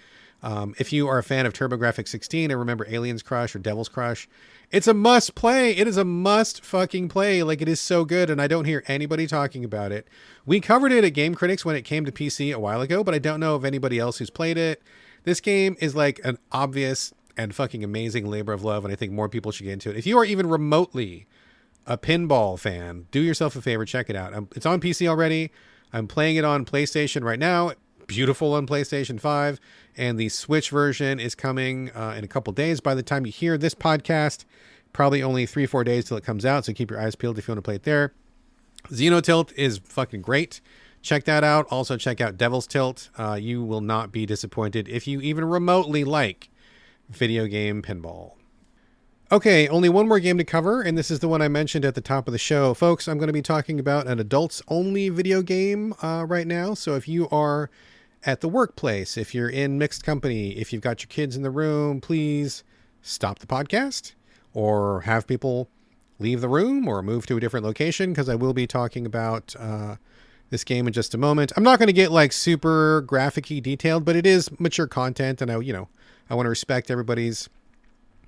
if you are a fan of TurboGrafx-16 and remember Aliens Crush or Devil's Crush, it's a must play. It is a must fucking play. Like, it is so good, and I don't hear anybody talking about it. We covered it at Game Critics when it came to PC a while ago, but I don't know of anybody else who's played it. This game is like an obvious and fucking amazing labor of love, and I think more people should get into it. If you are even remotely a pinball fan, do yourself a favor, check it out. It's on PC already. I'm playing it on PlayStation right now. Beautiful on PlayStation 5, and the Switch version is coming in a couple days. By the time you hear this podcast, probably only 3-4 days till it comes out, so keep your eyes peeled if you want to play it there. Xenotilt is fucking great. Check that out. Also check out Devil's Tilt. You will not be disappointed if you even remotely like video game pinball. Okay, only one more game to cover, and this is the one I mentioned at the top of the show. Folks, I'm going to be talking about an adults-only video game right now. So if you are at the workplace, if you're in mixed company, if you've got your kids in the room, please stop the podcast or have people leave the room or move to a different location, because I will be talking about this game in just a moment. I'm not going to get like super graphic-y detailed, but it is mature content, and I want to respect everybody's,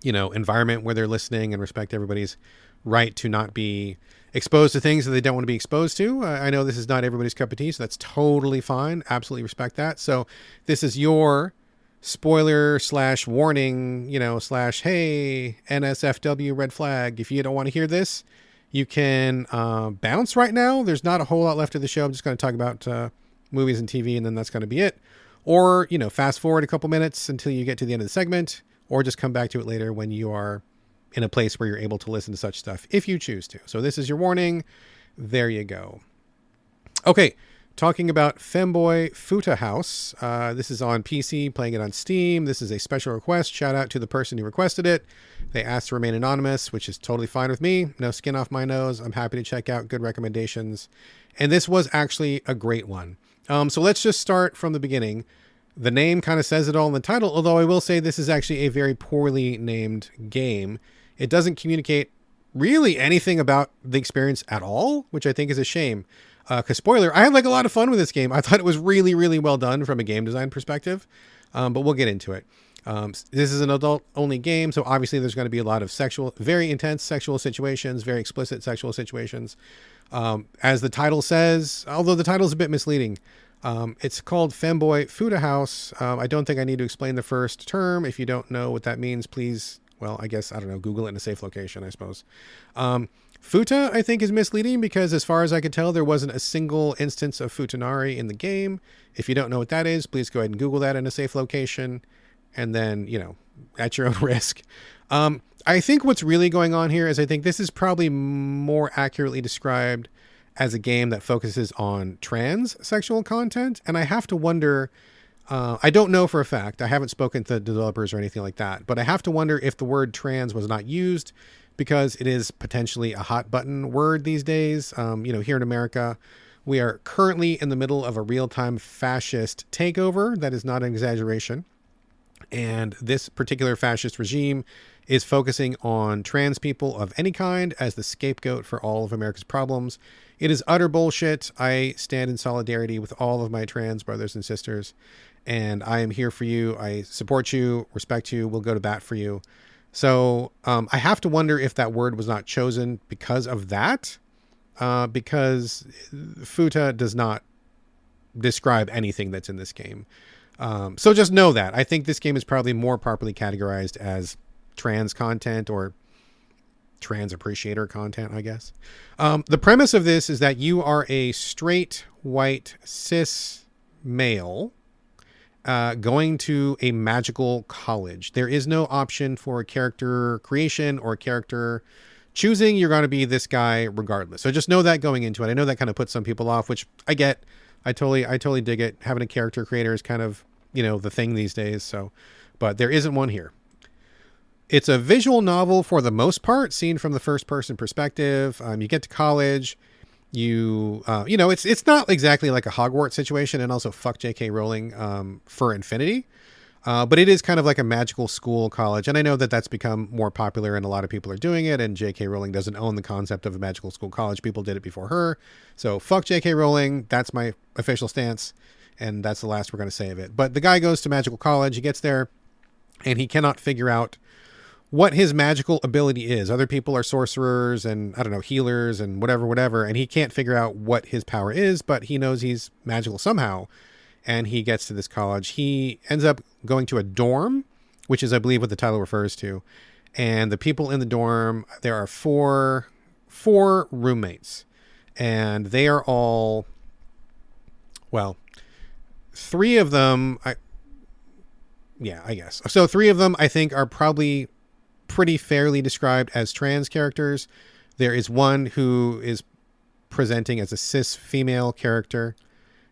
environment where they're listening, and respect everybody's right to not be exposed to things that they don't want to be exposed to. I know this is not everybody's cup of tea, so that's totally fine. Absolutely respect that. So this is your spoiler / warning, / hey, NSFW red flag. If you don't want to hear this, you can bounce right now. There's not a whole lot left of the show. I'm just going to talk about movies and TV, and then that's going to be it. Or, fast forward a couple minutes until you get to the end of the segment, or just come back to it later when you are in a place where you're able to listen to such stuff if you choose to. So this is your warning. There you go. Okay, talking about Femboy Futa House. This is on PC, playing it on Steam. This is a special request. Shout out to the person who requested it. They asked to remain anonymous, which is totally fine with me. No skin off my nose. I'm happy to check out good recommendations. And this was actually a great one. So let's just start from the beginning. The name kind of says it all in the title, although I will say this is actually a very poorly named game. It doesn't communicate really anything about the experience at all, which I think is a shame. Because spoiler, I had like a lot of fun with this game. I thought it was really, really well done from a game design perspective, but we'll get into it. This is an adult-only game, so obviously there's going to be a lot of very intense sexual situations, very explicit sexual situations. As the title says, although the title is a bit misleading, it's called Femboy Futa House. I don't think I need to explain the first term. If you don't know what that means, please, well, I guess, I don't know, Google it in a safe location, I suppose. Futa, I think, is misleading because as far as I could tell, there wasn't a single instance of Futanari in the game. If you don't know what that is, please go ahead and Google that in a safe location, and then, at your own risk. I think what's really going on here is I think this is probably more accurately described as a game that focuses on trans sexual content. And I have to wonder, I don't know for a fact, I haven't spoken to developers or anything like that, but I have to wonder if the word trans was not used because it is potentially a hot button word these days. Here in America, we are currently in the middle of a real-time fascist takeover. That is not an exaggeration. And this particular fascist regime is focusing on trans people of any kind as the scapegoat for all of America's problems. It is utter bullshit. I stand in solidarity with all of my trans brothers and sisters, and I am here for you. I support you, respect you, will go to bat for you. So I have to wonder if that word was not chosen because of that, because Futa does not describe anything that's in this game. So just know that. I think this game is probably more properly categorized as trans content or trans appreciator content, I guess. The premise of this is that you are a straight, white, cis male going to a magical college. There is no option for character creation or character choosing. You're going to be this guy regardless. So just know that going into it. I know that kind of puts some people off, which I get. I totally dig it. Having a character creator is kind of, the thing these days. So, but there isn't one here. It's a visual novel for the most part, seen from the first person perspective. You get to college, it's not exactly like a Hogwarts situation, and also fuck J.K. Rowling for infinity. But it is kind of like a magical school college. And I know that that's become more popular and a lot of people are doing it. And J.K. Rowling doesn't own the concept of a magical school college. People did it before her. So fuck J.K. Rowling. That's my official stance. And that's the last we're going to say of it. But the guy goes to magical college. He gets there and he cannot figure out what his magical ability is. Other people are sorcerers and, I don't know, healers and whatever. And he can't figure out what his power is, but he knows he's magical somehow. And he gets to this college. He ends up going to a dorm, which is, I believe, what the title refers to. And the people in the dorm, there are four roommates. And they are all, well, three of them, I guess. So three of them, I think, are probably pretty fairly described as trans characters. There is one who is presenting as a cis female character.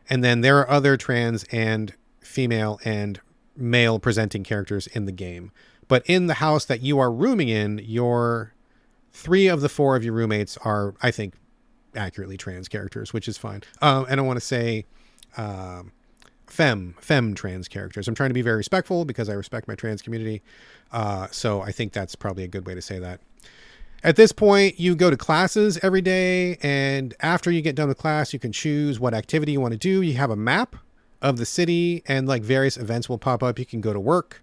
And then there are other trans and female and male presenting characters in the game. But in the house that you are rooming in, your three of the four of your roommates are, I think, accurately trans characters, which is fine. I don't want to say femme trans characters. I'm trying to be very respectful because I respect my trans community. So I think that's probably a good way to say that. At this point, you go to classes every day, and after you get done with class, you can choose what activity you want to do. You have a map of the city, and like various events will pop up. You can go to work,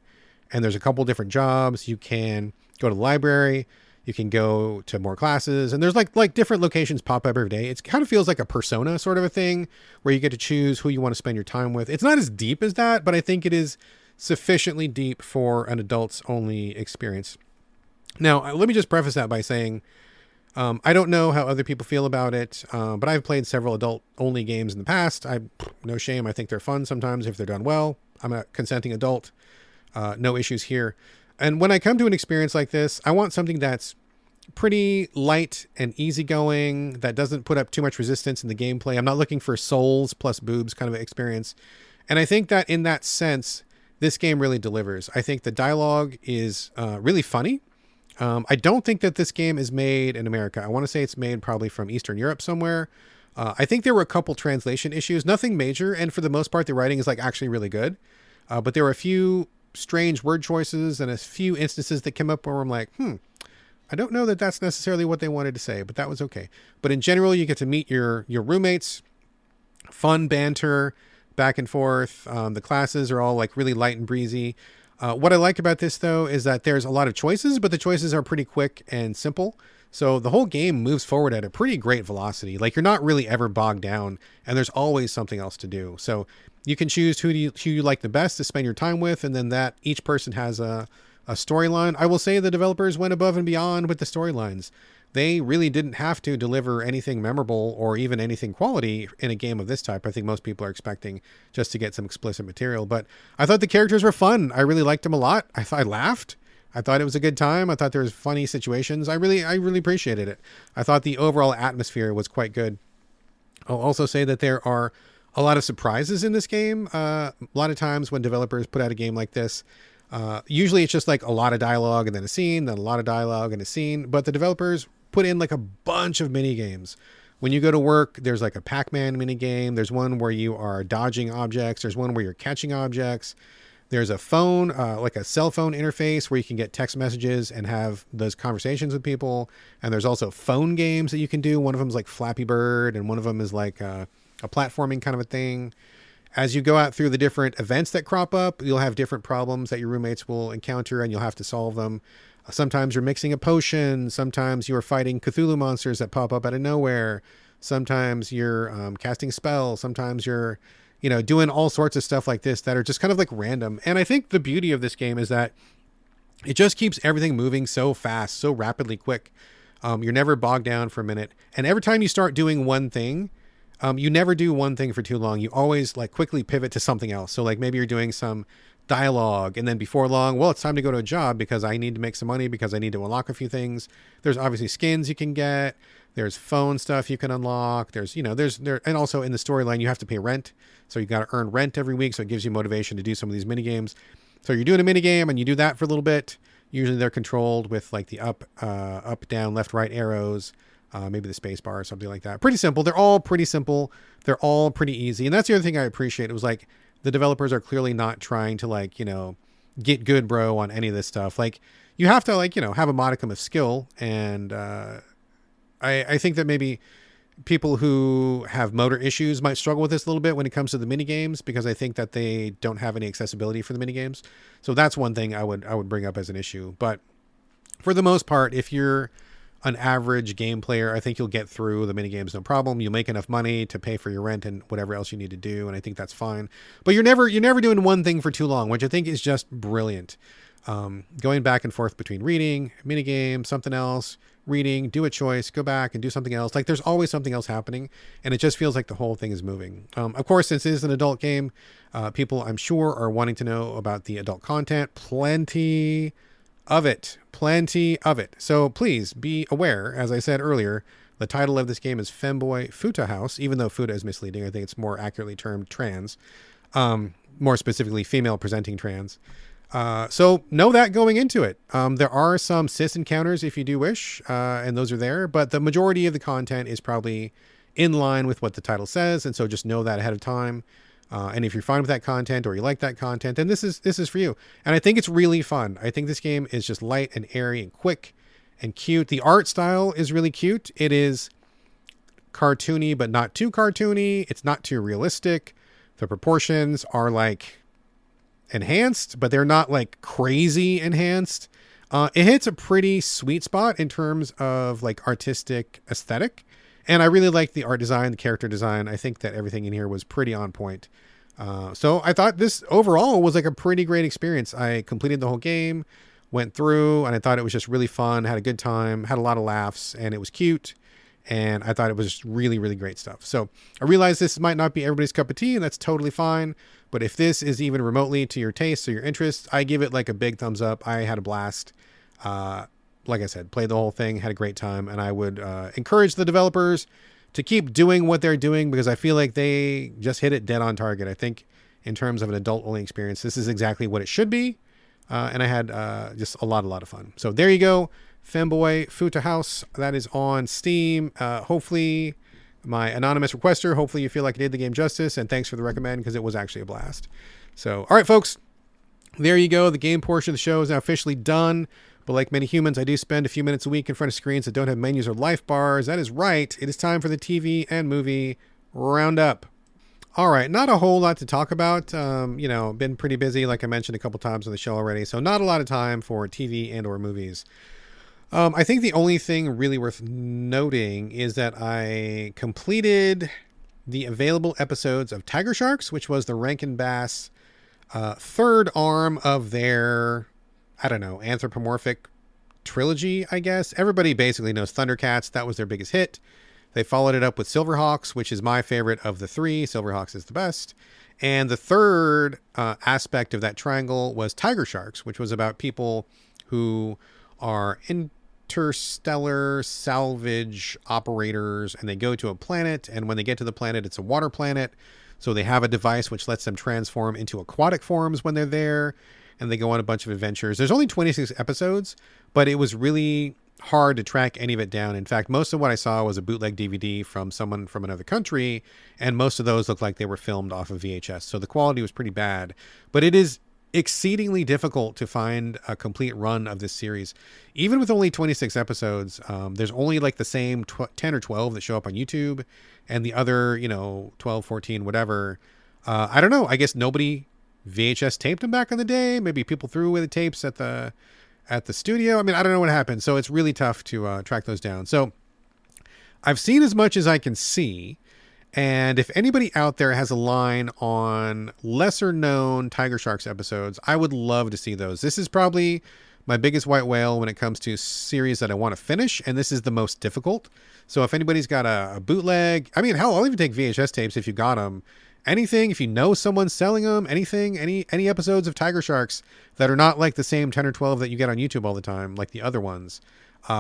and there's a couple different jobs. You can go to the library. You can go to more classes, and there's like different locations pop up every day. It kind of feels like a Persona sort of a thing where you get to choose who you want to spend your time with. It's not as deep as that, but I think it is sufficiently deep for an adults only experience. Now, let me just preface that by saying, I don't know how other people feel about it, but I've played several adult-only games in the past. No shame. I think they're fun sometimes if they're done well. I'm a consenting adult. No issues here. And when I come to an experience like this, I want something that's pretty light and easygoing, that doesn't put up too much resistance in the gameplay. I'm not looking for souls plus boobs kind of experience. And I think that in that sense, this game really delivers. I think the dialogue is really funny. I don't think that this game is made in America. I want to say it's made probably from Eastern Europe somewhere. I think there were a couple translation issues, nothing major. And for the most part, the writing is like actually really good. But there were a few strange word choices and a few instances that came up where I'm like, I don't know that that's necessarily what they wanted to say, but that was okay. But in general, you get to meet your roommates, fun banter back and forth. The classes are all like really light and breezy. What I like about this, though, is that there's a lot of choices, but the choices are pretty quick and simple. So the whole game moves forward at a pretty great velocity. Like, you're not really ever bogged down, and there's always something else to do. So you can choose who you like the best to spend your time with, and then that each person has a storyline. I will say the developers went above and beyond with the storylines. They really didn't have to deliver anything memorable or even anything quality in a game of this type. I think most people are expecting just to get some explicit material. But I thought the characters were fun. I really liked them a lot. I laughed. I thought it was a good time. I thought there was funny situations. I really appreciated it. I thought the overall atmosphere was quite good. I'll also say that there are a lot of surprises in this game. A lot of times when developers put out a game like this, usually it's just like a lot of dialogue and then a scene, then a lot of dialogue and a scene. But the developers put in like a bunch of mini games. When you go to work, there's like a Pac-Man mini game. There's one where you are dodging objects. There's one where you're catching objects. There's a phone, like a cell phone interface where you can get text messages and have those conversations with people. And there's also phone games that you can do. One of them is like Flappy Bird, and one of them is like a platforming kind of a thing. As you go out through the different events that crop up, you'll have different problems that your roommates will encounter, and you'll have to solve them. Sometimes you're mixing a potion. Sometimes you're fighting Cthulhu monsters that pop up out of nowhere. Sometimes you're casting spells. Sometimes you're, doing all sorts of stuff like this that are just kind of like random. And I think the beauty of this game is that it just keeps everything moving so fast, so rapidly quick. You're never bogged down for a minute. And every time you start doing one thing, you never do one thing for too long. You always like quickly pivot to something else. So like maybe you're doing some dialogue, and then before long, well, it's time to go to a job because I need to make some money, because I need to unlock a few things. There's obviously skins you can get. There's phone stuff you can unlock. There's and also in the storyline, you have to pay rent. So you got to earn rent every week. So it gives you motivation to do some of these mini games. So you're doing a mini game and you do that for a little bit. Usually they're controlled with like the up, down, left, right arrows. Maybe the space bar or something like that. Pretty simple. They're all pretty simple. They're all pretty easy. And that's the other thing I appreciate. It was like, the developers are clearly not trying to get good, bro, on any of this stuff. Like, you have to have a modicum of skill. And I think that maybe people who have motor issues might struggle with this a little bit when it comes to the mini games, because I think that they don't have any accessibility for the mini games. So that's one thing I would bring up as an issue. But for the most part, if you're an average game player, I think you'll get through the mini games no problem. You'll make enough money to pay for your rent and whatever else you need to do, and I think that's fine. But you're never doing one thing for too long, which I think is just brilliant. Going back and forth between reading, mini game, something else, reading, do a choice, go back and do something else. Like, there's always something else happening, and it just feels like the whole thing is moving. Of course, since it is an adult game, people, I'm sure, are wanting to know about the adult content. Plenty of it. So please be aware, as I said earlier, the title of this game is Femboy Futa House, even though Futa is misleading. I think it's more accurately termed trans, more specifically female presenting trans. So know that going into it. There are some cis encounters if you do wish, and those are there, but the majority of the content is probably in line with what the title says. And so just know that ahead of time. And if you're fine with that content, or you like that content, then this is for you. And I think it's really fun. I think this game is just light and airy and quick, and cute. The art style is really cute. It is cartoony, but not too cartoony. It's not too realistic. The proportions are like enhanced, but they're not like crazy enhanced. It hits a pretty sweet spot in terms of like artistic aesthetic. And I really like the art design, the character design. I think that everything in here was pretty on point. So I thought this overall was like a pretty great experience. I completed the whole game, went through, and I thought it was just really fun, had a good time, had a lot of laughs, and it was cute. And I thought it was just really, really great stuff. So I realize this might not be everybody's cup of tea, and that's totally fine. But if this is even remotely to your taste or your interests, I give it like a big thumbs up. I had a blast. Like I said, played the whole thing, had a great time, and I would encourage the developers to keep doing what they're doing, because I feel like they just hit it dead on target. I think in terms of an adult-only experience, this is exactly what it should be. And I had just a lot of fun. So there you go. Femboy Futa House. That is on Steam. Hopefully, my anonymous requester, hopefully you feel like I did the game justice, and thanks for the recommend, because it was actually a blast. So, all right, folks. There you go. The game portion of the show is now officially done. But like many humans, I do spend a few minutes a week in front of screens that don't have menus or life bars. That is right. It is time for the TV and movie roundup. All right, not a whole lot to talk about. Been pretty busy, like I mentioned a couple times on the show already. So not a lot of time for TV and or movies. I think the only thing really worth noting is that I completed the available episodes of Tiger Sharks, which was the Rankin Bass third arm of their, anthropomorphic trilogy, I guess. Everybody basically knows Thundercats. That was their biggest hit. They followed it up with Silverhawks, which is my favorite of the three. Silverhawks is the best. And the third aspect of that triangle was Tiger Sharks, which was about people who are interstellar salvage operators, and they go to a planet, and when they get to the planet, it's a water planet. So they have a device which lets them transform into aquatic forms when they're there, and they go on a bunch of adventures. There's only 26 episodes, but it was really hard to track any of it down. In fact, most of what I saw was a bootleg DVD from someone from another country, and most of those looked like they were filmed off of VHS. So the quality was pretty bad, but it is exceedingly difficult to find a complete run of this series. Even with only 26 episodes, there's only like the same 10 or 12 that show up on YouTube, and the other, 12, 14, whatever. I don't know. I guess nobody VHS taped them back in the day. Maybe people threw away the tapes at the studio. I mean, I don't know what happened. So it's really tough to track those down. So I've seen as much as I can see. And if anybody out there has a line on lesser known Tiger Sharks episodes, I would love to see those. This is probably my biggest white whale when it comes to series that I want to finish. And this is the most difficult. So if anybody's got a bootleg, hell, I'll even take VHS tapes if you got them. Anything, if you know someone's selling them, anything, any episodes of Tiger Sharks that are not like the same 10 or 12 that you get on YouTube all the time, like the other ones,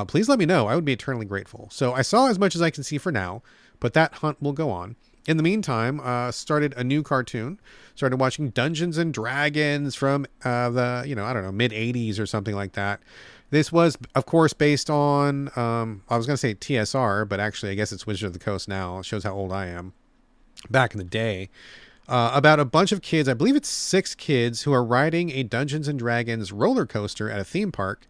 please let me know. I would be eternally grateful. So I saw as much as I can see for now, but that hunt will go on. In the meantime, started a new cartoon, started watching Dungeons and Dragons from the, mid 80s or something like that. This was, of course, based on, I was going to say TSR, but actually I guess it's Wizard of the Coast now. It shows how old I am. Back in the day, about a bunch of kids, I believe it's 6 kids, who are riding a Dungeons and Dragons roller coaster at a theme park,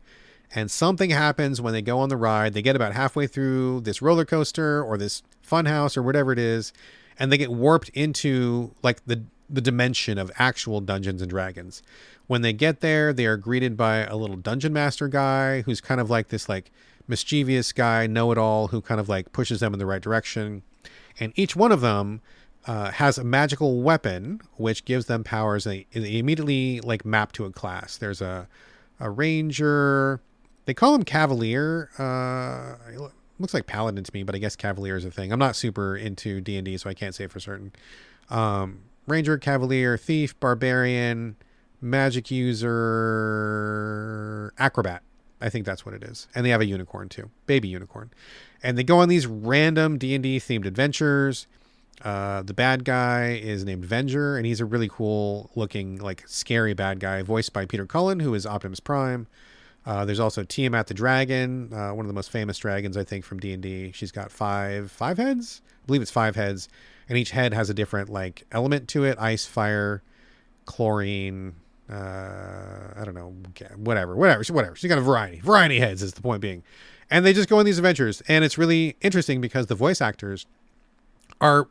and something happens when they go on the ride. They get about halfway through this roller coaster or this fun house or whatever it is, and they get warped into like the dimension of actual Dungeons and Dragons. When they get there, they are greeted by a little dungeon master guy who's kind of like this like mischievous guy, know-it-all, who kind of like pushes them in the right direction. And each one of them has a magical weapon, which gives them powers. They immediately like map to a class. There's a ranger. They call him Cavalier. Looks like Paladin to me, but I guess Cavalier is a thing. I'm not super into D&D, so I can't say for certain. Ranger, Cavalier, Thief, Barbarian, Magic User, Acrobat. I think that's what it is. And they have a unicorn too. Baby unicorn. And they go on these random D&D themed adventures. The bad guy is named Venger, and he's a really cool looking, like scary bad guy, voiced by Peter Cullen, who is Optimus Prime. There's also Tiamat the Dragon, one of the most famous dragons, I think, from D&D. She's got five heads? I believe it's 5 heads. And each head has a different like element to it: ice, fire, chlorine, magic. I think that's what it is. And they have a unicorn too. Baby unicorn. And they go on these random D&D themed adventures. The bad guy is named Venger, and he's a really cool looking, like scary bad guy, voiced by Peter Cullen, who is Optimus Prime. There's also Tiamat the Dragon, one of the most famous dragons, I think, from D&D. She's got five heads. I believe it's 5 heads. And each head has a different like element to it: ice, fire, chlorine, I don't know, whatever. She's got a variety heads is the point being. And they just go on these adventures. And it's really interesting because the voice actors are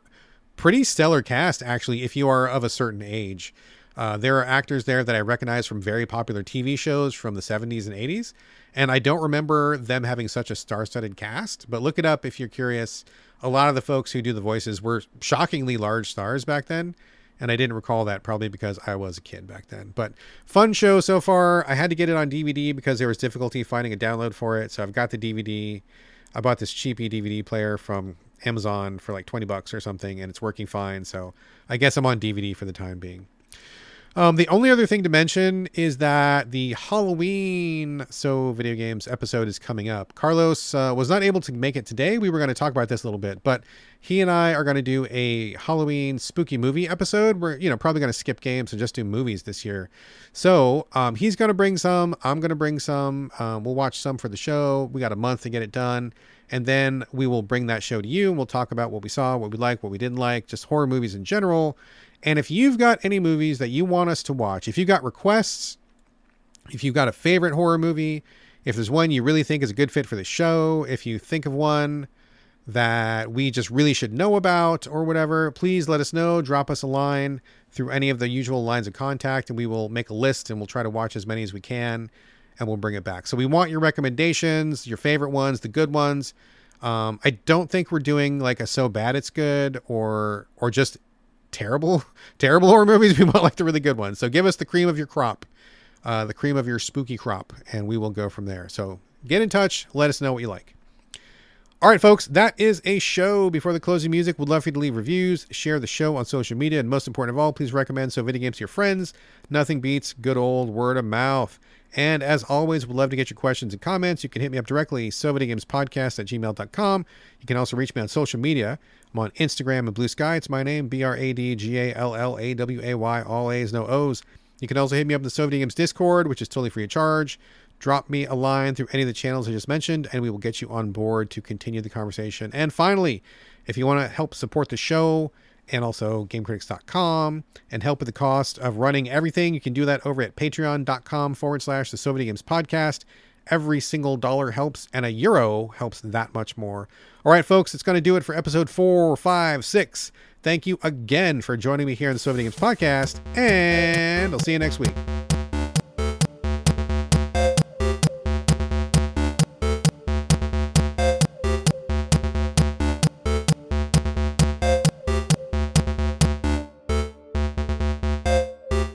pretty stellar cast, actually, if you are of a certain age. There are actors there that I recognize from very popular TV shows from the 70s and 80s. And I don't remember them having such a star-studded cast, but look it up if you're curious. A lot of the folks who do the voices were shockingly large stars back then. And I didn't recall that, probably because I was a kid back then. But fun show so far. I had to get it on DVD because there was difficulty finding a download for it. So I've got the DVD. I bought this cheapy DVD player from Amazon for like $20 or something, and it's working fine. So I guess I'm on DVD for the time being. The only other thing to mention is that the Halloween Video Games episode is coming up. Carlos was not able to make it today. We were going to talk about this a little bit, but he and I are going to do a Halloween spooky movie episode. We're, probably going to skip games and just do movies this year. So he's going to bring some. I'm going to bring some. We'll watch some for the show. We got a month to get it done. And then we will bring that show to you, and we'll talk about what we saw, what we liked, what we didn't like, just horror movies in general. And if you've got any movies that you want us to watch, if you've got requests, if you've got a favorite horror movie, if there's one you really think is a good fit for the show, if you think of one that we just really should know about or whatever, please let us know. Drop us a line through any of the usual lines of contact, and we will make a list, and we'll try to watch as many as we can, and we'll bring it back. So we want your recommendations, your favorite ones, the good ones. I don't think we're doing like a so bad it's good or just terrible horror movies. We want like the really good ones. So give us the cream of your crop, the cream of your spooky crop, and we will go from there. So get in touch. Let us know what you like. All right, folks, that is a show. Before the closing music, we'd love for you to leave reviews, share the show on social media, and most important of all, please recommend Video Games to your friends. Nothing beats good old word of mouth. And as always, we'd love to get your questions and comments. You can hit me up directly, videogamespodcast@gmail.com. You can also reach me on social media. I'm on Instagram and Blue Sky. It's my name, BradGallaway, all A's, no O's. You can also hit me up in the Video Games Discord, which is totally free of charge. Drop me a line through any of the channels I just mentioned, and we will get you on board to continue the conversation. And finally, if you want to help support the show and also GameCritics.com and help with the cost of running everything, you can do that over at patreon.com/the Video Games Podcast. Every single dollar helps, and €1 helps that much more. All right, folks, it's going to do it for episode 4, 5, 6. Thank you again for joining me here on the Video Games Podcast, and I'll see you next week.